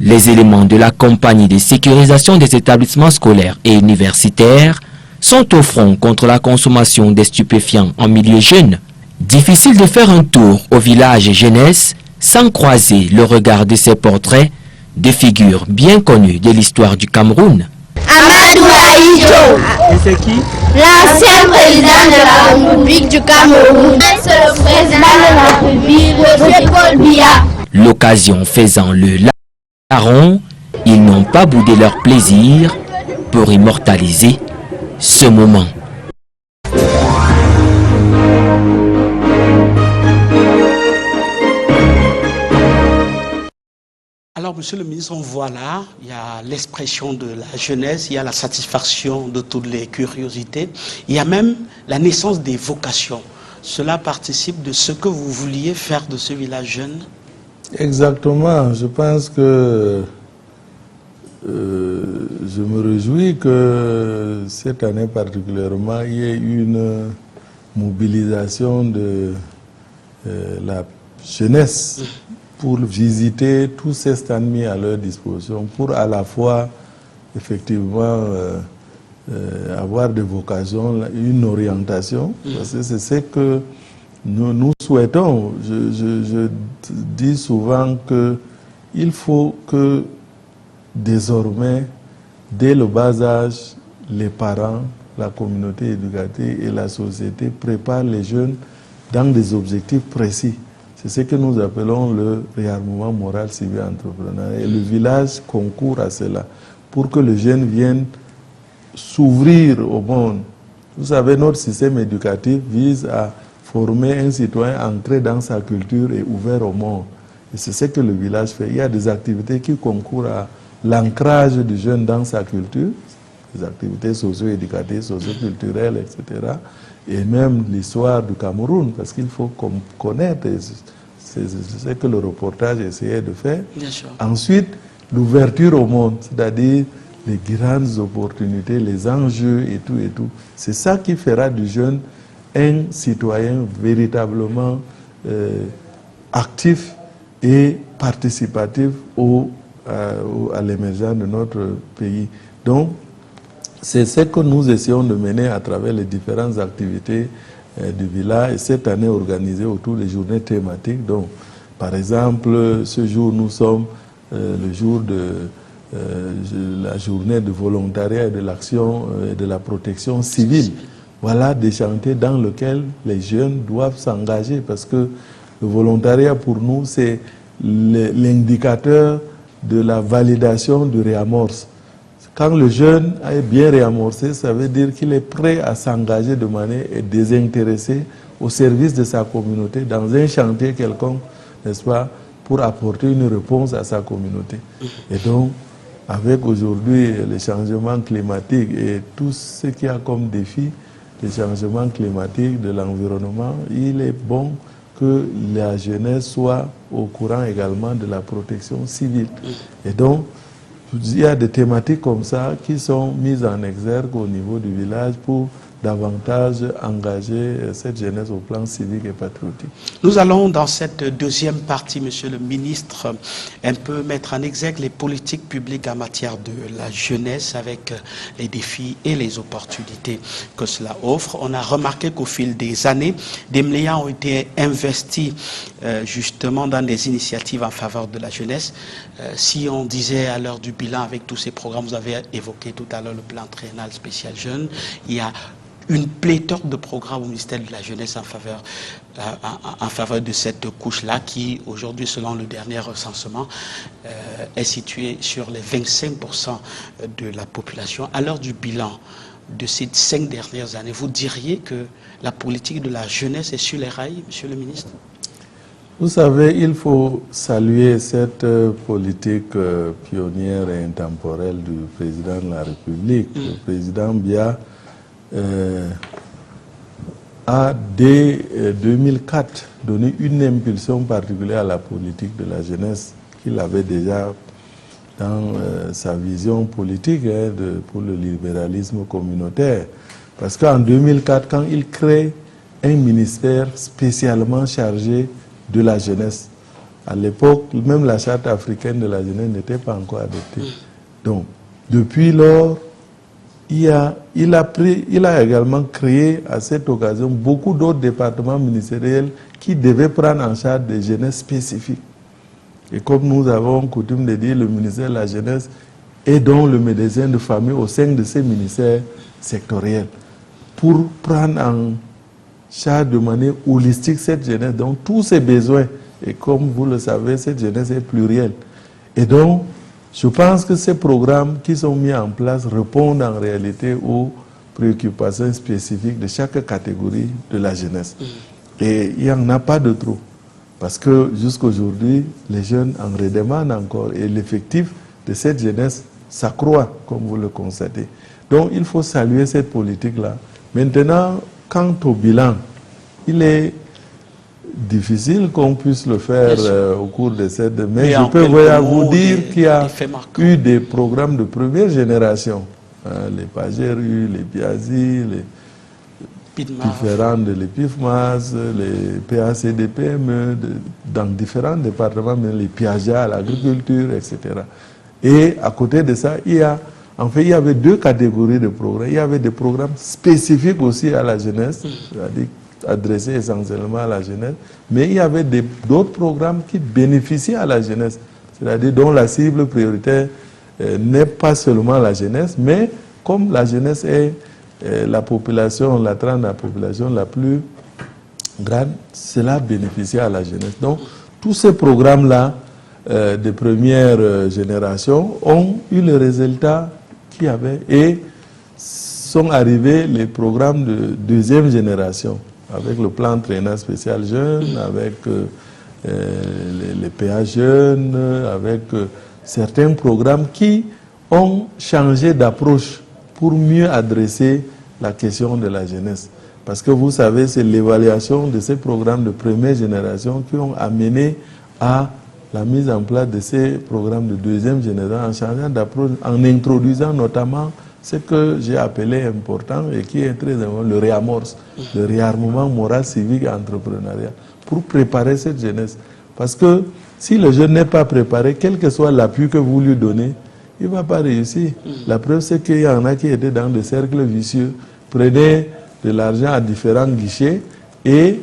Les éléments de la compagnie de sécurisation des établissements scolaires et universitaires sont au front contre la consommation des stupéfiants en milieu jeune. Difficile de faire un tour au village jeunesse sans croiser le regard de ces portraits de figures bien connues de l'histoire du Cameroun. Amadou Ahidjo. Et c'est qui? L'ancien président de la République du Cameroun. C'est le président de la République, M. Paul Biya. L'occasion faisant le larron, ils n'ont pas boudé leur plaisir pour immortaliser ce moment. Alors, monsieur le ministre, on voit là, il y a l'expression de la jeunesse, il y a la satisfaction de toutes les curiosités, il y a même la naissance des vocations. Cela participe de ce que vous vouliez faire de ce village jeune? Exactement. Je pense que je me réjouis que cette année particulièrement, il y ait une mobilisation de la jeunesse pour visiter tous ces stands mis à leur disposition, pour à la fois, effectivement, avoir des vocations, une orientation, parce que c'est ce que nous souhaitons. Je dis souvent qu'il faut que désormais, dès le bas âge, les parents, la communauté éducative et la société préparent les jeunes dans des objectifs précis. C'est ce que nous appelons le réarmement moral civil entrepreneurial. Et le village concourt à cela, pour que les jeunes viennent s'ouvrir au monde. Vous savez, notre système éducatif vise à former un citoyen ancré dans sa culture et ouvert au monde. Et c'est ce que le village fait. Il y a des activités qui concourent à l'ancrage du jeune dans sa culture, des activités socio-éducatives, socio-culturelles, etc. Et même l'histoire du Cameroun, parce qu'il faut connaître, c'est ce que le reportage essayait de faire. Bien sûr. Ensuite, l'ouverture au monde, c'est-à-dire les grandes opportunités, les enjeux et tout et tout. C'est ça qui fera du jeune un citoyen véritablement actif et participatif à l'émergence de notre pays. Donc, c'est ce que nous essayons de mener à travers les différentes activités du village, et cette année organisée autour des journées thématiques. Donc, par exemple, ce jour, nous sommes le jour de la journée de volontariat et de l'action et de la protection civile. Voilà des chantiers dans lesquels les jeunes doivent s'engager, parce que le volontariat pour nous, c'est l'indicateur de la validation du réamorce. Quand le jeune est bien réamorcé, ça veut dire qu'il est prêt à s'engager de manière désintéressée au service de sa communauté dans un chantier quelconque, n'est-ce pas, pour apporter une réponse à sa communauté. Et donc, avec aujourd'hui les changements climatiques et tout ce qu'il y a comme défi, les changements climatiques, de l'environnement, il est bon que la jeunesse soit au courant également de la protection civile. Et donc, il y a des thématiques comme ça qui sont mises en exergue au niveau du village pour davantage engager cette jeunesse au plan civique et patriotique. Nous allons dans cette deuxième partie, Monsieur le ministre, un peu mettre en exergue les politiques publiques en matière de la jeunesse avec les défis et les opportunités que cela offre. On a remarqué qu'au fil des années, des moyens ont été investis justement dans des initiatives en faveur de la jeunesse. Si on disait à l'heure du bilan avec tous ces programmes, vous avez évoqué tout à l'heure le plan triennal spécial jeune, il y a une pléthore de programmes au ministère de la Jeunesse en faveur de cette couche-là qui, aujourd'hui, selon le dernier recensement, est située sur les 25% de la population. À l'heure du bilan de ces 5 dernières années, vous diriez que la politique de la jeunesse est sur les rails, Monsieur le ministre? Vous savez, il faut saluer cette politique pionnière et intemporelle du président de la République. Le président Biya a, dès 2004, donné une impulsion particulière à la politique de la jeunesse qu'il avait déjà dans sa vision politique pour le libéralisme communautaire. Parce qu'en 2004, quand il crée un ministère spécialement chargé de la jeunesse, à l'époque, même la charte africaine de la jeunesse n'était pas encore adoptée. Donc, depuis lors, il a également créé à cette occasion beaucoup d'autres départements ministériels qui devaient prendre en charge des jeunesses spécifiques. Et comme nous avons coutume de dire, le ministère de la Jeunesse est donc le médecin de famille au sein de ces ministères sectoriels pour prendre en charge de manière holistique cette jeunesse, donc tous ses besoins. Et comme vous le savez, cette jeunesse est plurielle. Et donc, je pense que ces programmes qui sont mis en place répondent en réalité aux préoccupations spécifiques de chaque catégorie de la jeunesse. Et il n'y en a pas de trop. Parce que jusqu'à aujourd'hui, les jeunes en redemandent encore et l'effectif de cette jeunesse s'accroît, comme vous le constatez. Donc il faut saluer cette politique-là. Maintenant, quant au bilan, il est difficile qu'on puisse le faire au cours de cette... Mais je peux vous dire qu'il y a eu des programmes de première génération. Les PAGERU, les PIAZI, les différents de l'EPIFMAS, les PACDPME, dans différents départements, mais les PIAGA, l'agriculture, etc. Et à côté de ça, il y avait 2 catégories de programmes. Il y avait des programmes spécifiques aussi à la jeunesse, c'est-à-dire adressés essentiellement à la jeunesse, mais il y avait d'autres programmes qui bénéficient à la jeunesse, c'est-à-dire dont la cible prioritaire n'est pas seulement la jeunesse, mais comme la jeunesse est la population, la tranche de la population la plus grande, cela bénéficie à la jeunesse. Donc, tous ces programmes-là de première génération ont eu le résultat qu'il y avait et sont arrivés les programmes de deuxième génération, avec le plan triennal spécial jeune, avec les PA jeunes, avec certains programmes qui ont changé d'approche pour mieux adresser la question de la jeunesse. Parce que vous savez, c'est l'évaluation de ces programmes de première génération qui ont amené à la mise en place de ces programmes de deuxième génération en changeant d'approche, en introduisant notamment ce que j'ai appelé important et qui est très important, le réamorce, le réarmement moral, civique et entrepreneurial, pour préparer cette jeunesse. Parce que si le jeune n'est pas préparé, quel que soit l'appui que vous lui donnez, il ne va pas réussir. La preuve, c'est qu'il y en a qui étaient dans des cercles vicieux. Prenez de l'argent à différents guichets et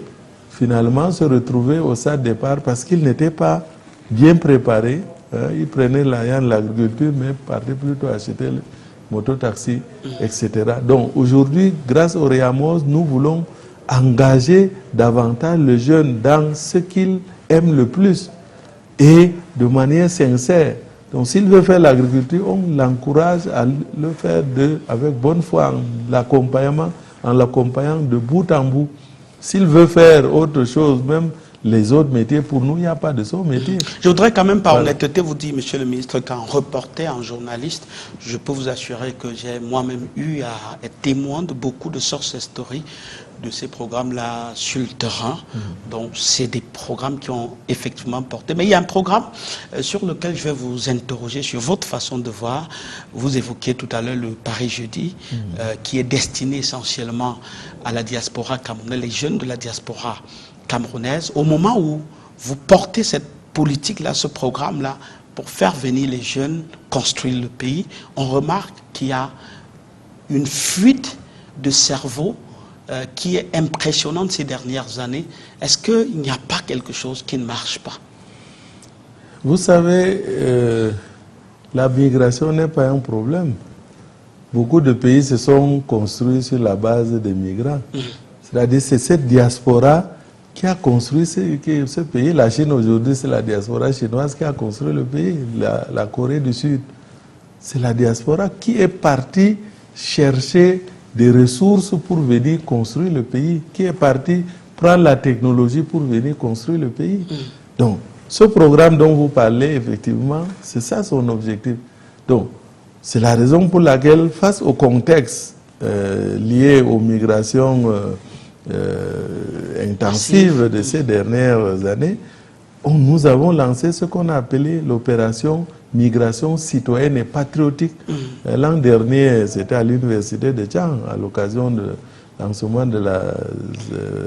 finalement se retrouver au stade de départ parce qu'ils n'étaient pas bien préparés. Ils prenaient l'argent de l'agriculture mais partaient plutôt acheter le mototaxi, etc. Donc aujourd'hui, grâce au REAMOS, nous voulons engager davantage le jeune dans ce qu'il aime le plus et de manière sincère. Donc s'il veut faire l'agriculture, on l'encourage à le faire avec bonne foi, en l'accompagnant de bout en bout. S'il veut faire autre chose, même les autres métiers, pour nous, il n'y a pas de son métier. Je voudrais quand même, par honnêteté, vous dire, monsieur le ministre, qu'en reporter, en journaliste, je peux vous assurer que j'ai moi-même eu à être témoin de beaucoup de success stories de ces programmes-là sur le terrain. Donc, c'est des programmes qui ont effectivement porté. Mais il y a un programme sur lequel je vais vous interroger sur votre façon de voir. Vous évoquiez tout à l'heure le Paris Jeudi, qui est destiné essentiellement à la diaspora camerounaise, les jeunes de la diaspora camerounaise. Au moment où vous portez cette politique-là, ce programme-là, pour faire venir les jeunes, construire le pays, on remarque qu'il y a une fuite de cerveau qui est impressionnante ces dernières années. Est-ce qu'il n'y a pas quelque chose qui ne marche pas? Vous savez, la migration n'est pas un problème. Beaucoup de pays se sont construits sur la base des migrants. C'est-à-dire c'est cette diaspora qui a construit ce pays. La Chine aujourd'hui, c'est la diaspora chinoise qui a construit le pays. La Corée du Sud, c'est la diaspora qui est partie chercher des ressources pour venir construire le pays, qui est parti prendre la technologie pour venir construire le pays. Donc, ce programme dont vous parlez, effectivement, c'est ça son objectif. Donc, c'est la raison pour laquelle, face au contexte lié aux migrations intensives de ces dernières années, nous avons lancé ce qu'on a appelé l'opération migration citoyenne et patriotique. L'an dernier, c'était à l'université de Tchang, à l'occasion de lancement de la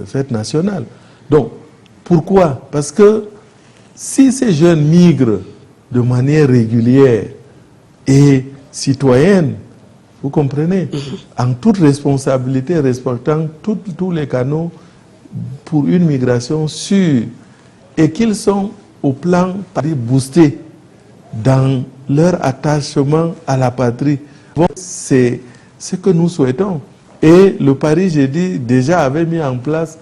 fête nationale. Donc, pourquoi? Parce que si ces jeunes migrent de manière régulière et citoyenne, vous comprenez, en toute responsabilité, respectant tous les canaux pour une migration sûre, et qu'ils sont au plan boostés dans leur attachement à la patrie. Bon, c'est ce que nous souhaitons. Et le Paris Jeudi déjà avait mis en place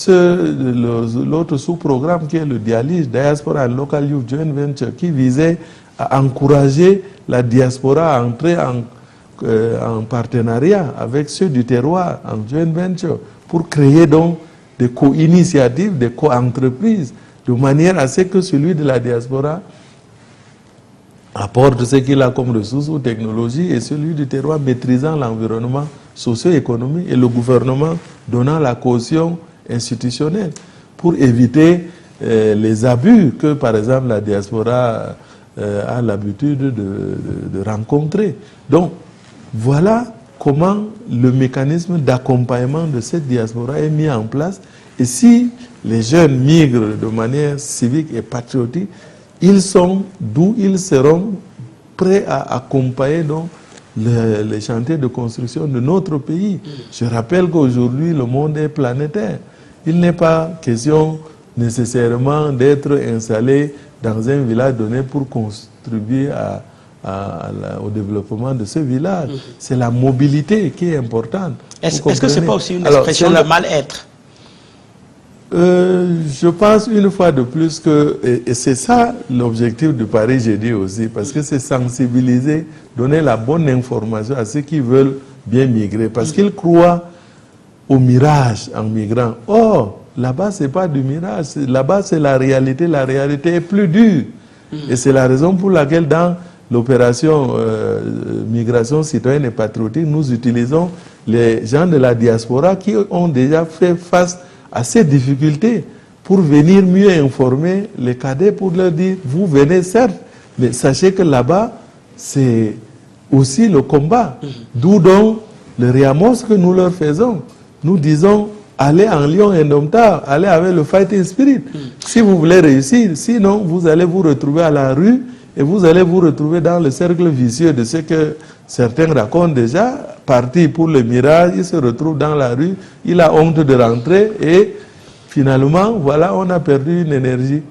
l'autre sous-programme qui est le dialyse, Diaspora and Local Youth Joint Venture, qui visait à encourager la diaspora à entrer en partenariat avec ceux du terroir, en joint venture, pour créer donc des co-initiatives, des co-entreprises, de manière à ce que celui de la diaspora apporte ce qu'il a comme ressources ou technologies et celui du terroir maîtrisant l'environnement socio-économique et le gouvernement donnant la caution institutionnelle pour éviter les abus que, par exemple, la diaspora a l'habitude de rencontrer. Donc, voilà comment le mécanisme d'accompagnement de cette diaspora est mis en place. Et si les jeunes migrent de manière civique et patriotique, ils sont d'où ils seront prêts à accompagner donc les chantiers de construction de notre pays. Je rappelle qu'aujourd'hui, le monde est planétaire. Il n'est pas question nécessairement d'être installé dans un village donné pour contribuer au développement de ce village. C'est la mobilité qui est importante. Est-ce que ce n'est pas aussi une expression de mal-être? Je pense une fois de plus que, et c'est ça l'objectif du Paris Jeudi aussi, parce que c'est sensibiliser, donner la bonne information à ceux qui veulent bien migrer, parce qu'ils croient au mirage en migrant. Or, là-bas, ce n'est pas du mirage, là-bas, c'est la réalité est plus dure. Et c'est la raison pour laquelle dans l'opération migration citoyenne et patriotique, nous utilisons les gens de la diaspora qui ont déjà fait face à ces difficultés pour venir mieux informer les cadets, pour leur dire, vous venez certes, mais sachez que là-bas, c'est aussi le combat. D'où donc le REAMOS que nous leur faisons. Nous disons, allez en lion indomptable, allez avec le fighting spirit. Si vous voulez réussir, sinon vous allez vous retrouver à la rue et vous allez vous retrouver dans le cercle vicieux de ce que certains racontent déjà. Parti pour le mirage, il se retrouve dans la rue, il a honte de rentrer et finalement, voilà, on a perdu une énergie.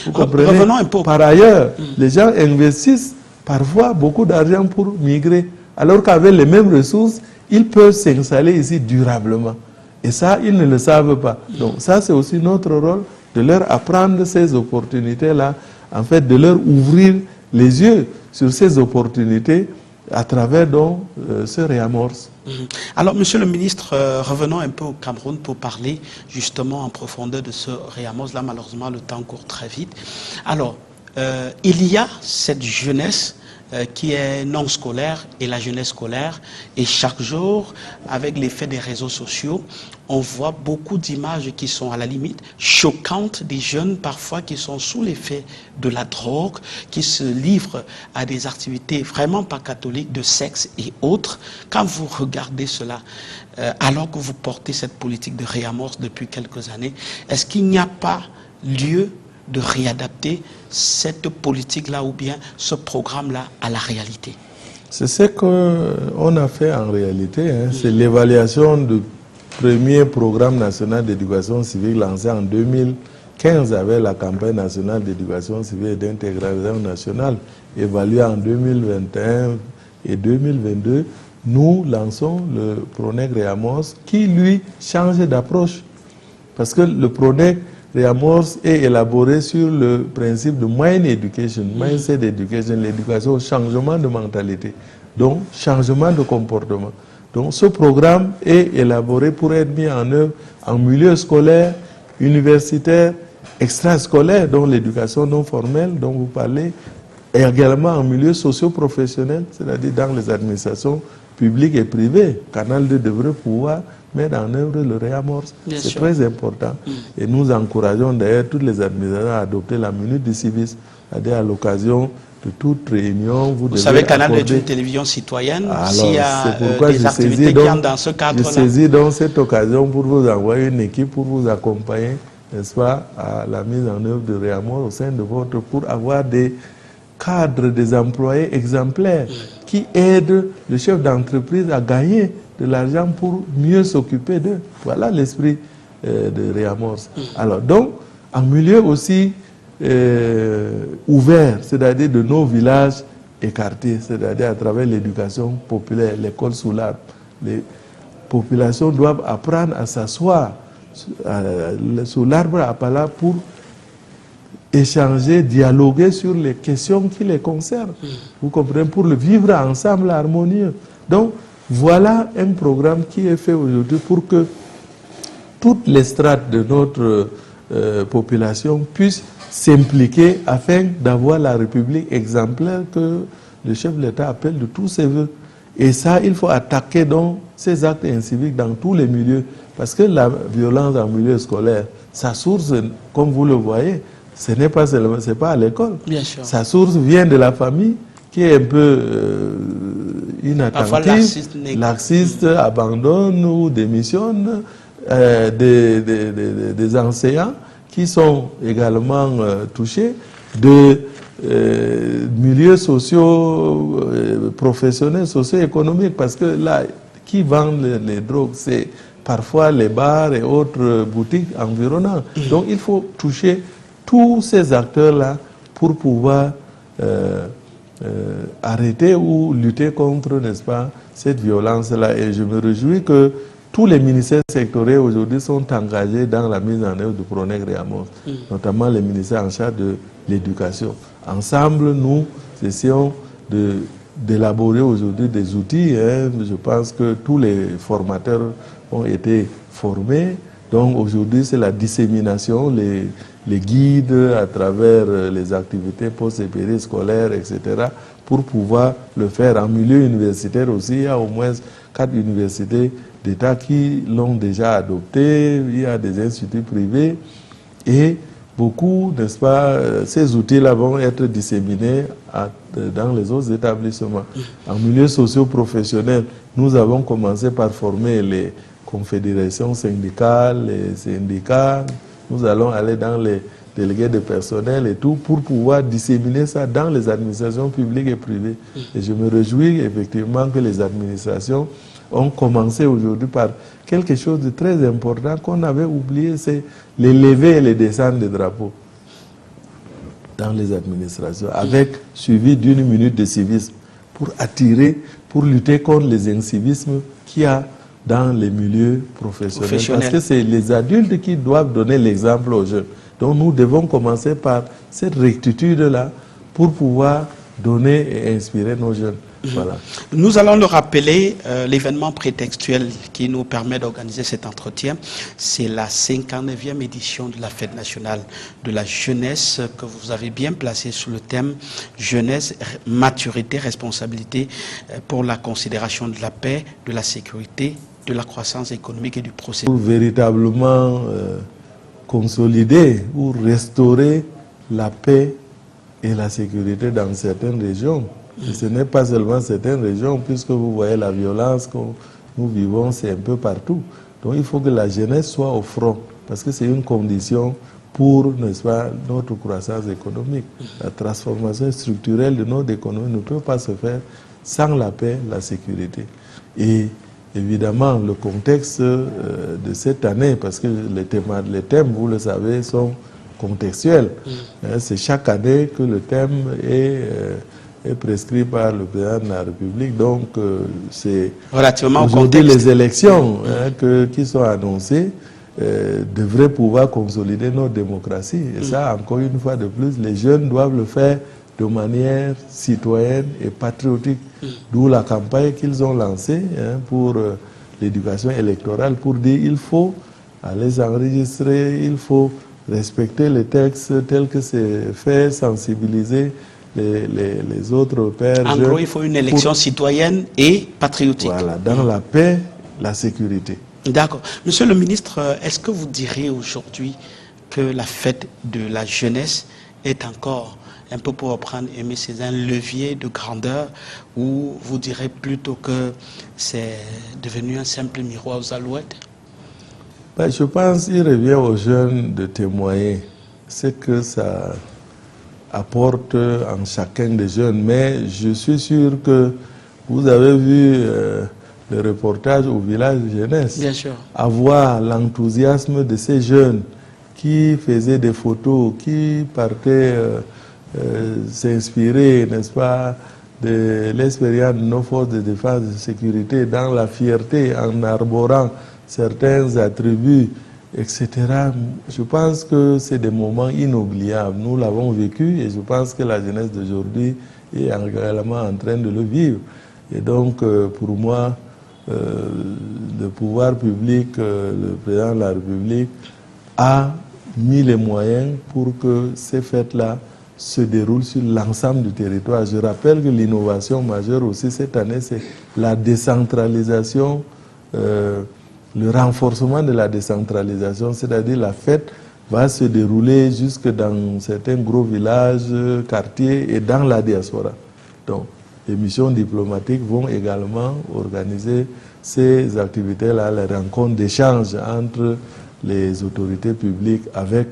Vous comprenez? Revenons un peu. Par ailleurs, les gens investissent parfois beaucoup d'argent pour migrer, alors qu'avec les mêmes ressources, ils peuvent s'installer ici durablement. Et ça, ils ne le savent pas. Donc ça, c'est aussi notre rôle de leur apprendre ces opportunités-là, en fait, de leur ouvrir les yeux sur ces opportunités à travers donc ce réamorce. Alors, Monsieur le ministre, revenons un peu au Cameroun pour parler justement en profondeur de ce réamorce. Là, malheureusement, le temps court très vite. Alors, il y a cette jeunesse qui est non scolaire et la jeunesse scolaire. Et chaque jour, avec l'effet des réseaux sociaux, on voit beaucoup d'images qui sont à la limite choquantes des jeunes parfois qui sont sous l'effet de la drogue, qui se livrent à des activités vraiment pas catholiques, de sexe et autres. Quand vous regardez cela, alors que vous portez cette politique de réamorce depuis quelques années, est-ce qu'il n'y a pas lieu de réadapter cette politique-là ou bien ce programme-là à la réalité? C'est ce qu'on a fait en réalité. C'est l'évaluation du premier programme national d'éducation civique lancé en 2015 avec la campagne nationale d'éducation civique et d'intégration nationale, évaluée en 2021 et 2022. Nous lançons le PRONEC Réamorce qui, lui, change d'approche. Parce que le PRONEC Réamorce est élaboré sur le principe de Mind Education, Mindset Education, l'éducation au changement de mentalité, donc changement de comportement. Donc ce programme est élaboré pour être mis en œuvre en milieu scolaire, universitaire, extrascolaire, donc l'éducation non formelle dont vous parlez, et également en milieu socio-professionnel, c'est-à-dire dans les administrations publiques et privées. Canal 2 devrait pouvoir mettre en œuvre le réamorce. C'est très important. Et nous encourageons d'ailleurs toutes les administrations à adopter la minute du civisme, c'est-à-dire à l'occasion de toute réunion. Vous savez, Canal est une télévision citoyenne. S'il y a des activités qui entrent dans ce cadre-là. Je saisis donc cette occasion pour vous envoyer une équipe pour vous accompagner, n'est-ce pas, à la mise en œuvre de réamorce au sein de votre, pour avoir des cadres, des employés exemplaires qui aident le chef d'entreprise à gagner de l'argent pour mieux s'occuper d'eux. Voilà l'esprit de réamorce. Alors donc, en milieu aussi ouvert, c'est-à-dire de nos villages écartés, c'est-à-dire à travers l'éducation populaire, l'école sous l'arbre. Les populations doivent apprendre à s'asseoir sous l'arbre à pala pour échanger, dialoguer sur les questions qui les concernent. Vous comprenez, pour le vivre ensemble harmonieux. Donc, voilà un programme qui est fait aujourd'hui pour que toutes les strates de notre population puissent s'impliquer afin d'avoir la République exemplaire que le chef de l'État appelle de tous ses voeux. Et ça, il faut attaquer donc ces actes inciviques dans tous les milieux. Parce que la violence en milieu scolaire, sa source, comme vous le voyez, ce n'est pas seulement, c'est pas à l'école. Sa source vient de la famille, qui est un peu inattentive, laxiste, abandonne ou démissionne, des enseignants qui sont également touchés, de milieux sociaux, professionnels, socio-économiques, parce que là, qui vend les drogues, c'est parfois les bars et autres boutiques environnantes. Donc il faut toucher tous ces acteurs-là pour pouvoir arrêter ou lutter contre, n'est-ce pas, cette violence-là. Et je me réjouis que tous les ministères sectoriels aujourd'hui sont engagés dans la mise en œuvre du PRONEC Réamorce, notamment les ministères en charge de l'éducation. Ensemble, nous essayons d'élaborer aujourd'hui des outils. Je pense que tous les formateurs ont été formés. Donc aujourd'hui, c'est la dissémination, les guides à travers les activités post- et périscolaires, etc., pour pouvoir le faire en milieu universitaire aussi. Il y a au moins 4 universités d'État qui l'ont déjà adopté. Il y a des instituts privés et beaucoup, n'est-ce pas, ces outils-là vont être disséminés dans les autres établissements. En milieu socio-professionnel, nous avons commencé par former les confédérations syndicales, les syndicats. Nous allons aller dans les délégués de personnel et tout, pour pouvoir disséminer ça dans les administrations publiques et privées. Et je me réjouis effectivement que les administrations ont commencé aujourd'hui par quelque chose de très important qu'on avait oublié, c'est les levées et les descentes des drapeaux dans les administrations, avec suivi d'1 minute de civisme, pour attirer, pour lutter contre les incivismes qu'il y a dans les milieux professionnels. Parce que c'est les adultes qui doivent donner l'exemple aux jeunes. Donc nous devons commencer par cette rectitude-là pour pouvoir donner et inspirer nos jeunes. Voilà. Nous allons le rappeler, l'événement prétextuel qui nous permet d'organiser cet entretien, c'est la 59e édition de la Fête nationale de la jeunesse que vous avez bien placée sous le thème jeunesse, maturité, responsabilité pour la considération de la paix, de la sécurité, de la croissance économique et du processus. Pour véritablement consolider ou restaurer la paix et la sécurité dans certaines régions. Et ce n'est pas seulement certaines régions, puisque vous voyez la violence que nous vivons, c'est un peu partout. Donc il faut que la jeunesse soit au front, parce que c'est une condition pour, n'est-ce pas, notre croissance économique. La transformation structurelle de notre économie ne peut pas se faire sans la paix, la sécurité. Et évidemment, le contexte de cette année, parce que les thèmes, vous le savez, sont contextuels. C'est chaque année que le thème est prescrit par le président de la République. Donc, c'est relativement au aujourd'hui contexte. les élections qui sont annoncées devraient pouvoir consolider notre démocratie. Et ça, encore une fois de plus, les jeunes doivent le faire de manière citoyenne et patriotique. D'où la campagne qu'ils ont lancée pour l'éducation électorale, pour dire qu'il faut aller s'enregistrer, il faut respecter les textes tels que c'est fait, sensibiliser les autres pères. En gros, il faut une élection citoyenne et patriotique. Voilà, dans la paix, la sécurité. D'accord. Monsieur le ministre, est-ce que vous diriez aujourd'hui que la fête de la jeunesse est encore, un peu pour reprendre Aimé Césaire, un levier de grandeur, ou vous direz plutôt que c'est devenu un simple miroir aux alouettes? Je pense qu'il revient aux jeunes de témoigner ce que ça apporte en chacun des jeunes. Mais je suis sûr que vous avez vu le reportage au village de jeunesse. Bien sûr. Avoir l'enthousiasme de ces jeunes qui faisaient des photos, qui partaient s'inspirer, n'est-ce pas, de l'expérience de nos forces de défense et de sécurité, dans la fierté, en arborant certains attributs, etc. Je pense que c'est des moments inoubliables. Nous l'avons vécu et je pense que la jeunesse d'aujourd'hui est également en train de le vivre. Et donc, pour moi, le pouvoir public, le président de la République, a mis les moyens pour que ces fêtes-là se déroulent sur l'ensemble du territoire. Je rappelle que l'innovation majeure aussi cette année, c'est la décentralisation, le renforcement de la décentralisation, c'est-à-dire la fête va se dérouler jusque dans certains gros villages, quartiers et dans la diaspora. Donc, les missions diplomatiques vont également organiser ces activités-là, les rencontres d'échange entre les autorités publiques avec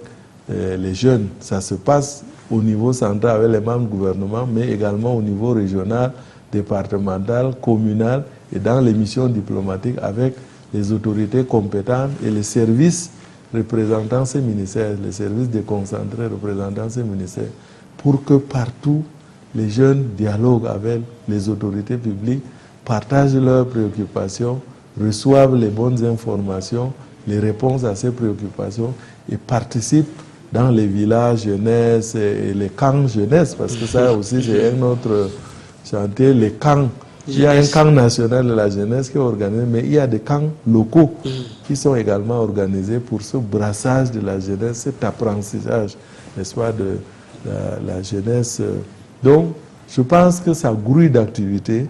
les jeunes. Ça se passe au niveau central avec les membres du gouvernement, mais également au niveau régional, départemental, communal et dans les missions diplomatiques avec les autorités compétentes et les services représentant ces ministères, les services déconcentrés représentant ces ministères, pour que partout les jeunes dialoguent avec les autorités publiques, partagent leurs préoccupations, reçoivent les bonnes informations, les réponses à ces préoccupations et participent dans les villages jeunesse et les camps jeunesse, parce que ça aussi c'est un autre chantier, les camps. Il y a un camp national de la jeunesse qui est organisé, mais il y a des camps locaux qui sont également organisés pour ce brassage de la jeunesse, cet apprentissage, n'est-ce pas, de la jeunesse. Donc, je pense que ça grouille d'activités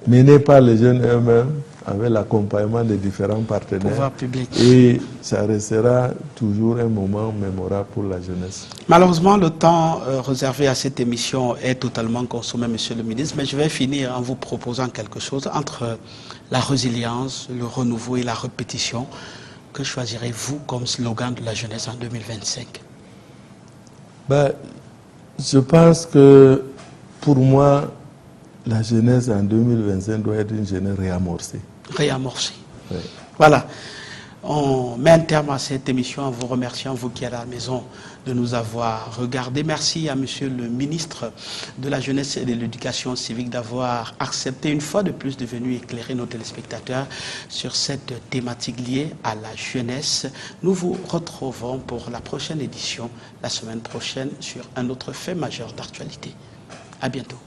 menées par les jeunes eux-mêmes, avec l'accompagnement des différents partenaires. Et ça restera toujours un moment mémorable pour la jeunesse. Malheureusement, le temps réservé à cette émission est totalement consommé, Monsieur le ministre, mais je vais finir en vous proposant quelque chose entre la résilience, le renouveau et la répétition. Que choisirez-vous comme slogan de la jeunesse en 2025? Je pense que pour moi, la jeunesse en 2025 doit être une jeunesse réamorcée. Réamorcée. Oui. Voilà. On met un terme à cette émission en vous remerciant, vous qui êtes à la maison, de nous avoir regardé. Merci à monsieur le ministre de la Jeunesse et de l'Éducation civique d'avoir accepté une fois de plus de venir éclairer nos téléspectateurs sur cette thématique liée à la jeunesse. Nous vous retrouvons pour la prochaine édition, la semaine prochaine, sur un autre fait majeur d'actualité. À bientôt.